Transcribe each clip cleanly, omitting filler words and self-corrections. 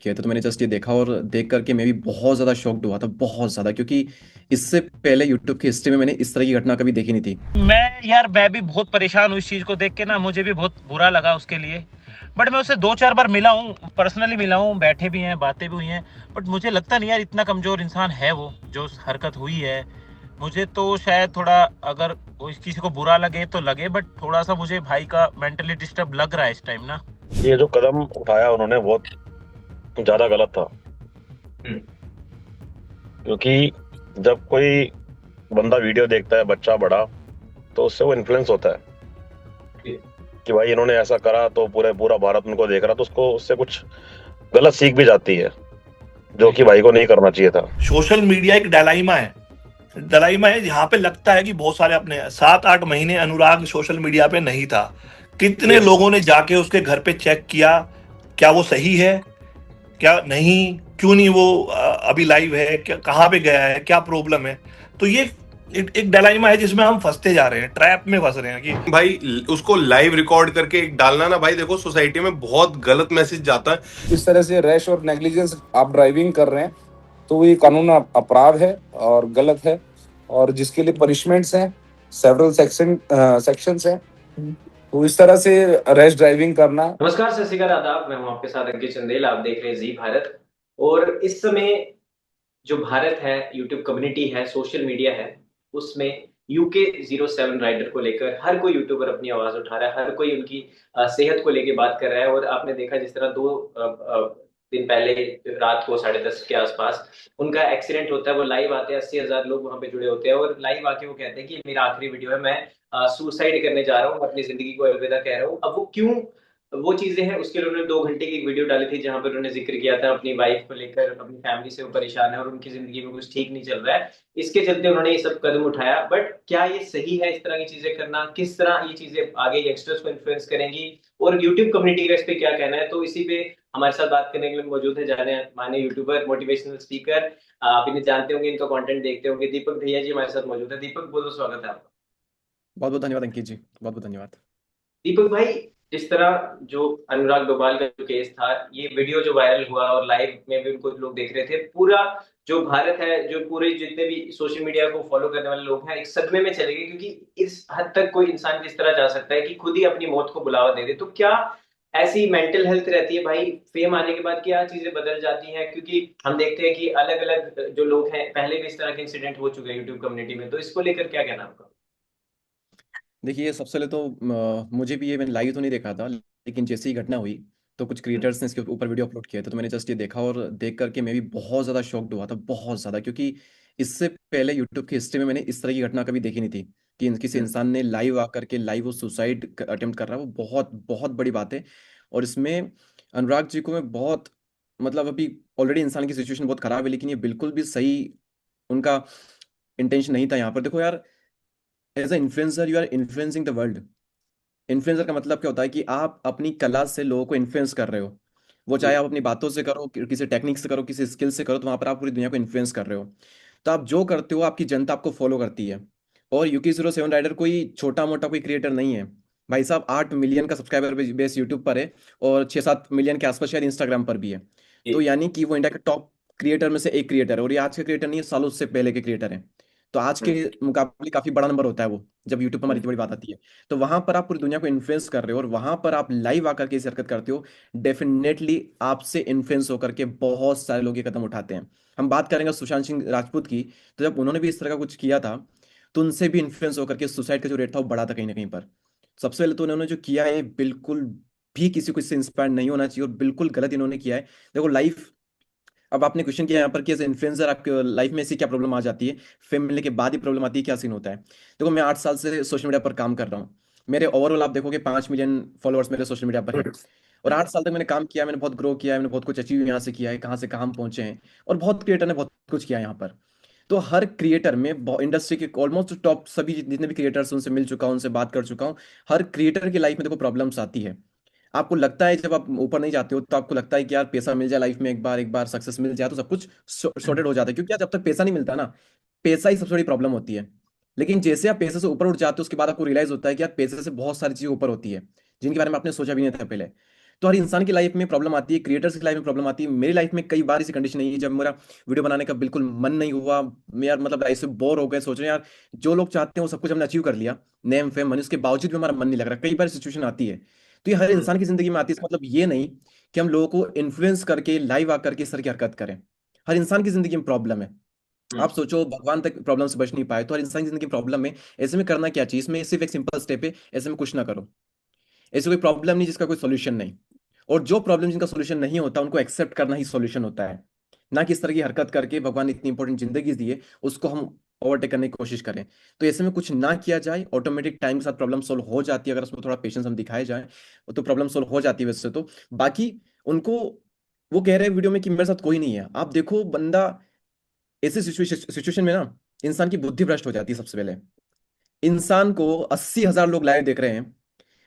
किया था तो मैंने जस्ट ये देखा और देख करके मैं भी बहुत ज़्यादा शॉक्ड हुआ था, बहुत ज़्यादा, क्योंकि इससे पहले यूट्यूब की हिस्ट्री में मैंने इस तरह की घटना कभी देखी नहीं थी। मैं भी बहुत परेशान हूँ इस चीज को देख के ना। मुझे भी बहुत बुरा लगा उसके लिए। बट मैं उससे 2-4 बार मिला हूँ, पर्सनली मिला हूँ, बैठे भी हैं, बातें भी हुई हैं। बट मुझे लगता नहीं यार इतना कमजोर इंसान है वो, जो हरकत हुई है। मुझे तो शायद थोड़ा, अगर वो किसी को बुरा लगे तो लगे, बट थोड़ा सा मुझे भाई का मेंटली डिस्टर्ब लग रहा है इस टाइम ना। ये जो कदम उठाया उन्होंने बहुत ज्यादा गलत था। हम्म। क्योंकि जब कोई बंदा वीडियो देखता है, बच्चा बड़ा, तो उससे वो इन्फ्लुएंस होता है कि भाई इन्होंने ऐसा करा तो पूरा भारत उनको देख रहा, तो उसको उससे कुछ गलत सीख भी जाती है, जो कि भाई को नहीं करना चाहिए था। सोशल मीडिया एक डायलाइमा है। डायलाइमा है यहाँ पे लगता है कि बहुत सारे अपने 7-8 महीने अनुराग सोशल मीडिया पे नहीं था। कितने लोगों ने जाके उसके घर पे चेक किया, क्या वो सही है, क्या नहीं, क्यों नहीं वो अभी लाइव है, क्या कहाँ पे गया है, क्या प्रॉब्लम है। तो ये एक डायलाइमा है जिसमें हम फंसते जा रहे हैं, ट्रैप में फंस रहे हैं कि भाई उसको लाइव रिकॉर्ड करके डालना ना, भाई देखो सोसाइटी में बहुत गलत मैसेज जाता है। इस तरह से रैश और नेग्लिजेंस आप ड्राइविंग कर रहे हैं तो ये कानून अपराध है और गलत है, और जिसके लिए पनिशमेंट्स हैं, सेवरल सेक्शंस हैं। तो इस तरह से रैश ड्राइविंग करना। नमस्कार, सत श्री अकाल, आदाब। मैं हूं आपके साथ अंकित चंदेल। आप देख रहे हैं जी भारत। और इस समय जो भारत है, यूट्यूब कम्युनिटी है, सोशल मीडिया है, उसमें UK07 राइडर को लेकर हर कोई यूट्यूबर अपनी आवाज उठा रहा है। हर कोई उनकी सेहत को लेकर बात कर रहा है। और आपने देखा जिस तरह 2 दिन पहले रात को 10:30 के आसपास उनका एक्सीडेंट होता है। वो लाइव आते हैं, 80,000 लोग वहां पे जुड़े होते हैं और लाइव आके वो कहते हैं कि मेरा आखिरी वीडियो है, मैं सुसाइड करने जा रहा हूँ, अपनी जिंदगी को अलविदा कह रहा हूँ। अब वो क्यों, वो चीजें हैं, उसके लिए उन्होंने 2 घंटे की एक वीडियो डाली थी जहां पर उन्होंने जिक्र किया था अपनी वाइफ को लेकर, अपनी फैमिली से वो परेशान है और उनकी जिंदगी में कुछ ठीक नहीं चल रहा है। इसके चलते उन्होंने ये सब कदम उठाया। बट क्या ये सही है इस तरह की चीजें करना? किस तरह ये चीजें आगे यंगस्टर्स को इन्फ्लुएंस करेंगी और यूट्यूब कम्युनिटी का इस पे क्या कहना है? तो इसी पे हमारे साथ बात करने के लिए मौजूद है जाने माने यूट्यूबर, मोटिवेशनल स्पीकर। आप इन्हें जानते होंगे, इनका कंटेंट देखते होंगे। दीपक भैया जी हमारे साथ मौजूद है। दीपक, बहुत बहुत स्वागत है आपका। बहुत बहुत धन्यवाद अंकित जी, बहुत बहुत धन्यवाद। दीपक भाई, जिस तरह जो अनुराग डोभाल का जो केस था, ये वीडियो जो वायरल हुआ और लाइव में भी उनको लोग देख रहे थे, पूरा जो भारत है, जो पूरे जितने भी सोशल मीडिया को फॉलो करने वाले लोग हैं, एक सदमे में चले गए। क्योंकि इस हद तक कोई इंसान किस तरह जा सकता है कि खुद ही अपनी मौत को बुलावा दे दे? तो क्या ऐसी मेंटल हेल्थ रहती है भाई फेम आने के बाद? क्या चीजें बदल जाती हैं? क्योंकि हम देखते हैं कि अलग अलग जो लोग हैं, पहले भी इस तरह के इंसिडेंट हो चुके हैं यूट्यूब कम्युनिटी में। तो इसको लेकर क्या कहना आपका? देखिए, सबसे पहले तो मुझे भी ये, मैंने लाइव तो नहीं देखा था, लेकिन जैसे ही घटना हुई तो कुछ क्रिएटर्स ने इसके ऊपर वीडियो अपलोड किया था तो मैंने जस्ट ये देखा और देख करके मैं भी बहुत ज़्यादा शॉक्ड हुआ था, बहुत ज़्यादा, क्योंकि इससे पहले यूट्यूब की हिस्ट्री में मैंने इस तरह की घटना कभी देखी नहीं थी कि किसी इंसान ने लाइव आकर के लाइव वो सुसाइड अटेम्प्ट कर रहा है। वो बहुत बहुत बड़ी बात है। और इसमें अनुराग जी को मैं बहुत, मतलब अभी ऑलरेडी इंसान की सिचुएशन बहुत ख़राब है, लेकिन ये बिल्कुल भी सही उनका इंटेंशन नहीं था यहाँ पर। देखो यार, as a influencer you are influencing the world. Influencer का मतलब क्या होता है कि आप अपनी कला से लोगों को इन्फ्लुएंस कर रहे हो। वो चाहे आप अपनी बातों से करो, किसी टेक्निक से करो, किसी स्किल से करो, तो वहां पर आप पूरी दुनिया को इन्फ्लुएंस कर रहे हो। तो आप जो करते हो आपकी जनता आपको फॉलो करती है। और UK07 राइडर कोई छोटा मोटा कोई क्रिएटर नहीं है। भाई साहब, 8 मिलियन का सब्सक्राइबर बेस यूट्यूब पर है और 6-7 मिलियन के आसपास शायद इंस्टाग्राम पर भी है। तो यानी कि वो इंडिया के टॉप क्रिएटर में से एक क्रिएटर है, और ये आज के क्रिएटर नहीं है, सालों से पहले के क्रिएटर हैं। तो आज के मुकाबले काफी बड़ा नंबर होता है वो, जब यूट्यूब पर हमारी इतनी बड़ी बात आती है। तो वहां पर आप पूरी दुनिया को इन्फ्लुएंस कर रहे हो और वहां पर आप लाइव आकर के इस हरकत करते हो। डेफिनेटली आपसे इन्फ्लुएंस होकर के बहुत सारे लोग ये कदम उठाते हैं। हम बात करेंगे सुशांत सिंह राजपूत की, तो जब उन्होंने भी इस तरह का कुछ किया था तो उनसे भी इन्फ्लुएंस होकर के सुसाइड का जो रेट था वो बढ़ा था कहीं ना कहीं पर। सबसे पहले तो उन्होंने जो किया है, बिल्कुल भी किसी को इससे इंस्पायर नहीं होना चाहिए और बिल्कुल गलत इन्होंने किया है। देखो लाइफ, अब आपने क्वेश्चन किया यहाँ पर कि एज इन्फ्लुएंसर आपके लाइफ में ऐसी क्या प्रॉब्लम आ जाती है, फेम मिलने के बाद ही प्रॉब्लम आती है, क्या सीन होता है? देखो, मैं 8 साल से सोशल मीडिया पर काम कर रहा हूँ। मेरे ओवरऑल आप देखोगे 5 मिलियन फॉलोअर्स मेरे सोशल मीडिया पर हैं। और 8 साल तक मैंने काम किया, मैंने बहुत ग्रो किया है, मैंने बहुत कुछ अचीव यहाँ से किया है, कहाँ से कहाँ हम पहुंचे हैं। और बहुत क्रिएटर ने बहुत कुछ किया है यहाँ पर। तो हर क्रिएटर में, इंडस्ट्री के ऑलमोस्ट टॉप सभी जितने भी क्रिएटर्स, उनसे मिल चुका हूँ, उनसे बात कर चुका हूँ। हर क्रिएटर की लाइफ में देखो प्रॉब्लम्स आती है। आपको लगता है जब आप ऊपर नहीं जाते हो तो आपको लगता है कि यार पैसा मिल जाए लाइफ में, एक बार सक्सेस मिल जाए तो सब कुछ सॉर्टेड हो जाता है, क्योंकि यार जब तक पैसा नहीं मिलता ना, पैसा ही सबसे बड़ी प्रॉब्लम होती है। लेकिन जैसे आप पैसे से ऊपर उठ जाते हो उसके बाद आपको रियलाइज होता है कि यार पैसे से बहुत सारी चीजें ऊपर होती है जिनके बारे में आपने सोचा भी नहीं था पहले। तो हर इंसान की लाइफ में प्रॉब्लम आती है, क्रिएटर्स की लाइफ में प्रॉब्लम आती है। मेरी लाइफ में कई बार ऐसी कंडीशन नहीं है जब मेरा वीडियो बनाने का बिल्कुल मन नहीं हुआ, मैं यार मतलब ऐसे बोर हो गए, सोच रहे हैं यार जो लोग चाहते हैं वो सब कुछ हमने अचीव कर लिया, नेम फेम मनी, उसके बावजूद भी हमारा मन नहीं लग रहा। कई बार सिचुएशन आती है, तो ये हर इंसान की जिंदगी में आती है। इसका मतलब ये नहीं कि हम लोगों को इन्फ्लुएंस करके लाइव आकर के इस तरह की हरकत करें। हर इंसान की जिंदगी में प्रॉब्लम है। आप सोचो भगवान तक प्रॉब्लम से बच नहीं पाए, तो हर इंसान की जिंदगी में प्रॉब्लम है। ऐसे में करना क्या चाहिए, इसमें सिर्फ एक सिंपल स्टेप है, ऐसे में कुछ ना करो। ऐसी कोई प्रॉब्लम नहीं जिसका कोई सोल्यूशन नहीं। और जो प्रॉब्लम जिनका सोल्यूशन नहीं होता उनको एक्सेप्ट करना ही सोल्यूशन होता है, ना कि इस तरह की हरकत करके भगवान ने इतनी इंपॉर्टेंट जिंदगी दी है उसको हम ओवरटेक करने की कोशिश करें। तो ऐसे में कुछ ना किया जाए, ऑटोमेटिक टाइम के साथ प्रॉब्लम सोल्व हो जाती है, अगर उसमें थोड़ा पेशेंस हम दिखाए जाए तो प्रॉब्लम सोल्व हो जाती है वैसे तो। बाकी उनको, वो कह रहे हैं वीडियो में कि मेरे साथ कोई नहीं है, आप देखो बंदा ऐसे सिचुएशन में ना इंसान की बुद्धि भ्रष्ट हो जाती है। सबसे पहले इंसान को 80,000 लोग लाइव देख रहे हैं,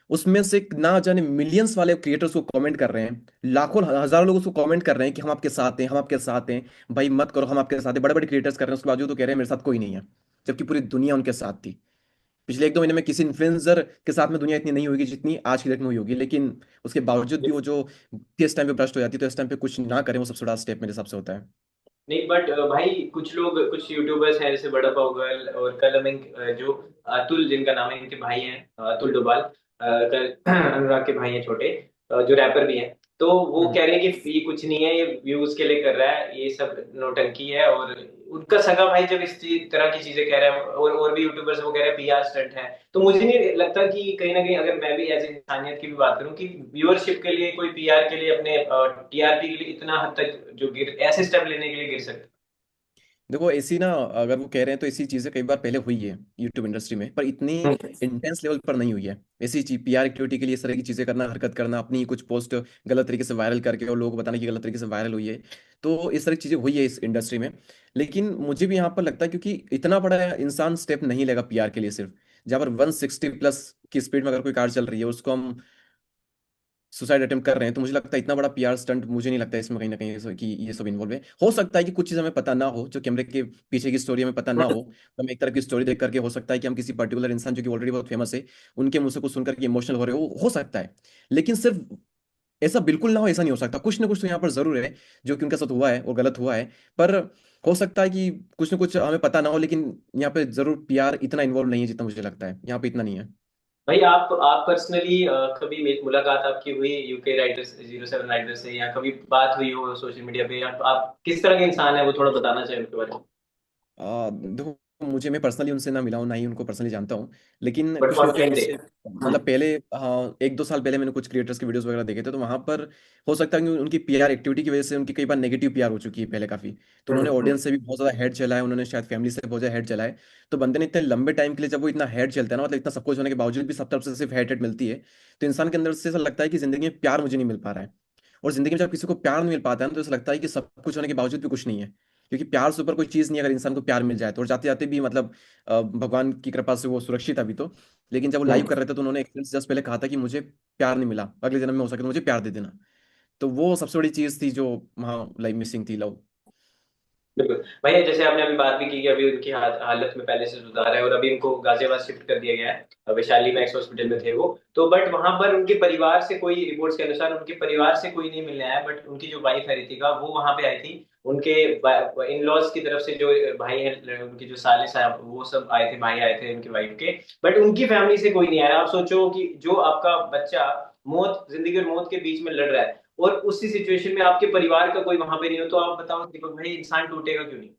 उसमें से ना जाने मिलियंस वाले क्रिएटर्स को कमेंट कर रहे हैं, लाखों हजारों लोग उसको कमेंट कर रहे हैं कि हम आपके साथ हैं, हम आपके साथ हैं। भाई मत करो, हम आपके साथ हैं। बड़े बड़े क्रिएटर्स कर रहे हैं, उसके बावजूद तो कह रहे हैं मेरे साथ कोई नहीं है, जबकि पूरी दुनिया उनके साथ थी। पिछले 1-2 महीने में किसी इन्फ्लुएंसर के साथ में दुनिया इतनी नहीं होगी जितनी आज की डेट में हुई होगी, लेकिन उसके बावजूद भी वो जो इस टाइम पे भ्रष्ट हो जाती है, तो इस टाइम पे कुछ ना करें, वो सबसे बड़ा स्टेप मेरे हिसाब से होता है। नहीं, बट भाई कुछ लोग, कुछ यूट्यूबर्स हैं जैसे बड़ा पाउगल और कलमिंग, जो अतुल जिनका नाम है, इनके भाई हैं, अतुल डोभाल, अनुराग के भाई हैं छोटे, जो रैपर भी हैं। तो वो कह रहे हैं कि ये कुछ नहीं है, ये व्यूज के लिए कर रहा है, ये सब नौटंकी है। और उनका सगा भाई जब तरह की चीजें कह रहा है, और भी यूट्यूबर्स वो कह रहे हैं पीआर स्टंट है, तो मुझे नहीं लगता कि कहीं ना कहीं, अगर मैं भी एज इंसानियत की भी बात करूं, कि व्यूअरशिप के लिए कोई पीआर के लिए, अपने टीआरपी के लिए इतना हद तक जो गिर, ऐसे स्टेप लेने के लिए गिर सकता। देखो ऐसी ना, अगर वो कह रहे हैं तो ऐसी चीजें कई बार पहले हुई है यूट्यूब इंडस्ट्री में, पर इतनी इंटेंस लेवल पर नहीं हुई है। ऐसी चीज पीआर एक्टिविटी के लिए इस तरह की चीजें करना, हरकत करना, अपनी कुछ पोस्ट गलत तरीके से वायरल करके और लोगों को बताना कि गलत तरीके से वायरल हुई है, तो इस तरह की चीजें हुई है इस इंडस्ट्री में। लेकिन मुझे भी यहाँ पर लगता है क्योंकि इतना बड़ा इंसान स्टेप नहीं लेगा पीआर के लिए सिर्फ। जहाँ पर 160+ की स्पीड में अगर कोई कार चल रही है, उसको हम सुसाइड अटेम्प्ट कर रहे हैं, तो मुझे लगता है इतना बड़ा पीआर स्टंट मुझे नहीं लगता है इसमें कहीं ना कहीं कि ये सब इन्वॉल्व है। हो सकता है कि कुछ चीज़ हमें पता ना हो, जो कैमरे के पीछे की स्टोरी हमें पता ना हो, तो हम एक तरह की स्टोरी देख करके हो सकता है कि हम किसी पर्टिकुलर इंसान जो कि ऑलरेडी बहुत फेमस है उनके मुंह से कुछ सुनकर के इमोशनल हो रहे हो सकता है। लेकिन सिर्फ ऐसा बिल्कुल ना हो, ऐसा नहीं हो सकता। कुछ ना कुछ तो यहाँ पर जरूर है जो कि उनके साथ हुआ है और गलत हुआ है। पर हो सकता है कि कुछ ना कुछ हमें पता ना हो, लेकिन यहाँ पे जरूर पीआर इतना इन्वॉल्व नहीं है जितना मुझे लगता है, यहाँ पे इतना नहीं है। भाई आप पर्सनली कभी मुलाकात आपकी हुई यूके राइटर्स 07 राइटर से, या कभी बात हुई हो सोशल मीडिया पे, या आप किस तरह के इंसान है, वो थोड़ा बताना चाहिए उनके बारे में। देखो मुझे, मैं पर्सनली उनसे ना मिला हूँ, ना ही उनको पर्सनली जानता हूँ। लेकिन बट कुछ मेरे फॉर फ्रेंड्स फ्रेंड से, मतलब पहले, हाँ 1-2 साल पहले मैंने कुछ क्रिएटर्स के वीडियोस वगैरह देखे थे, तो वहाँ पर हो सकता है कि उनकी पीआर एक्टिविटी की वजह से उनकी कई बार नेगेटिव पीआर हो चुकी है पहले काफ़ी। तो उन्होंने ऑडियंस से भी बहुत ज़्यादा हेड चला है, उन्होंने शायद फैमिली से बहुत ज़्यादा हेड चला है। तो बंदे ने इतने लंबे टाइम के लिए जब वो इतना हेड चलता है ना, मतलब इतना सब कुछ होने के बावजूद भी सब तरफ से सिर्फ हेड मिलती है, तो इंसान के अंदर से ऐसा लगता है कि ज़िंदगी में प्यार मुझे नहीं मिल पा रहा है। और ज़िंदगी में जब किसी को प्यार नहीं मिल पाता है ना, तो ऐसा लगता है कि सब कुछ होने के बावजूद भी कुछ नहीं है। क्योंकि प्यार से ऊपर कोई चीज़ नहीं है, अगर इंसान को प्यार मिल जाए तो। और जाते जाते भी मतलब भगवान की कृपा से वो सुरक्षित अभी तो। लेकिन जब वो लाइव कर रहे थे तो उन्होंने एक जस्ट पहले कहा था कि मुझे प्यार नहीं मिला, अगले जन्म में हो सके तो मुझे प्यार दे देना। तो वो सबसे बड़ी चीज़ थी जो वहाँ लाइव मिसिंग थी, लव। बिल्कुल भैया, जैसे आपने अभी बात भी की कि अभी उनकी हालत में पहले से सुधार है, और अभी उनको गाजियाबाद शिफ्ट कर दिया गया है, वैशाली मैक्स हॉस्पिटल में थे वो तो। बट वहां पर उनके परिवार से कोई, रिपोर्ट्स के अनुसार उनके परिवार से कोई नहीं मिलने आया, बट उनकी जो वाइफ है रितिका, वो वहां पे आई थी। उनके इन लॉज की तरफ से जो भाई है, उनके जो साले साहब, वो सब आए थे, भाई आए थे उनकी वाइफ के। बट उनकी फैमिली से कोई नहीं आया। आप सोचो कि जो आपका बच्चा मौत, जिंदगी और मौत के बीच में लड़ रहा है, और उसी सिचुएशन में आपके परिवार का कोई वहां पे नहीं हो, तो आप बताओ दीपक भाई, इंसान टूटेगा क्यों नहीं।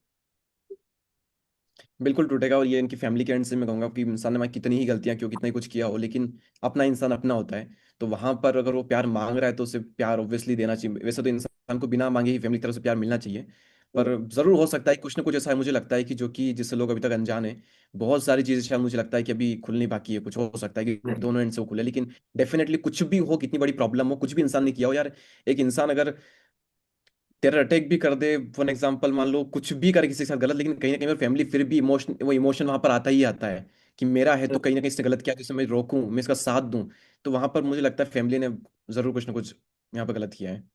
बिल्कुल टूटेगा। और ये इनकी फैमिली के एंड से मैं कहूँगा कि इंसान ने वहाँ कितनी ही गलतियाँ क्यों, कितना ही कुछ किया हो, लेकिन अपना इंसान अपना होता है। तो वहां पर अगर वो प्यार मांग रहा है तो उसे प्यार ऑब्वियसली देना चाहिए। वैसे तो इंसान को बिना मांगे ही फैमिली की तरफ से प्यार मिलना चाहिए। पर जरूर हो सकता है कुछ ना कुछ ऐसा है, मुझे लगता है कि जो कि जिससे लोग अभी तक अनजान है। बहुत सारी चीजें शायद मुझे लगता है कि अभी खुलनी बाकी है। कुछ हो सकता है कि दोनों एंड से वो खुले, लेकिन डेफिनेटली कुछ भी हो, कितनी बड़ी प्रॉब्लम हो, कुछ भी इंसान ने किया हो यार। एक इंसान अगर टेरर अटैक भी कर दे, फॉर एग्जाम्पल मान लो कुछ भी करे किसी के साथ गलत, लेकिन कहीं ना कहीं फैमिली फिर भी इमोशन, वो इमोशन वहां पर आता ही आता है कि मेरा है तो कहीं ना कहीं इसने गलत किया, तो इसे मैं रोकूं, मैं इसका साथ दूं। तो वहां पर मुझे लगता है फैमिली ने जरूर कुछ ना कुछ यहाँ पर गलत किया है।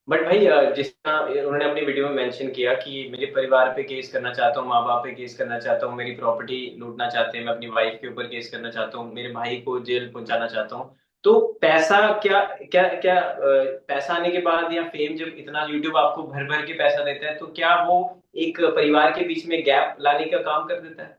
बट भाई, जिस तरह उन्होंने अपनी वीडियो में मेंशन किया कि मेरे परिवार पे केस करना चाहता हूँ, माँ बाप पे केस करना चाहता हूँ, मेरी प्रॉपर्टी लूटना चाहते हैं, मैं अपनी वाइफ के ऊपर केस करना चाहता हूँ, मेरे भाई को जेल पहुंचाना चाहता हूँ, तो पैसा क्या क्या क्या पैसा आने के बाद या फेम जब इतना यूट्यूब आपको भर भर के पैसा देता है, तो क्या वो एक परिवार के बीच में गैप लाने का काम कर देता है?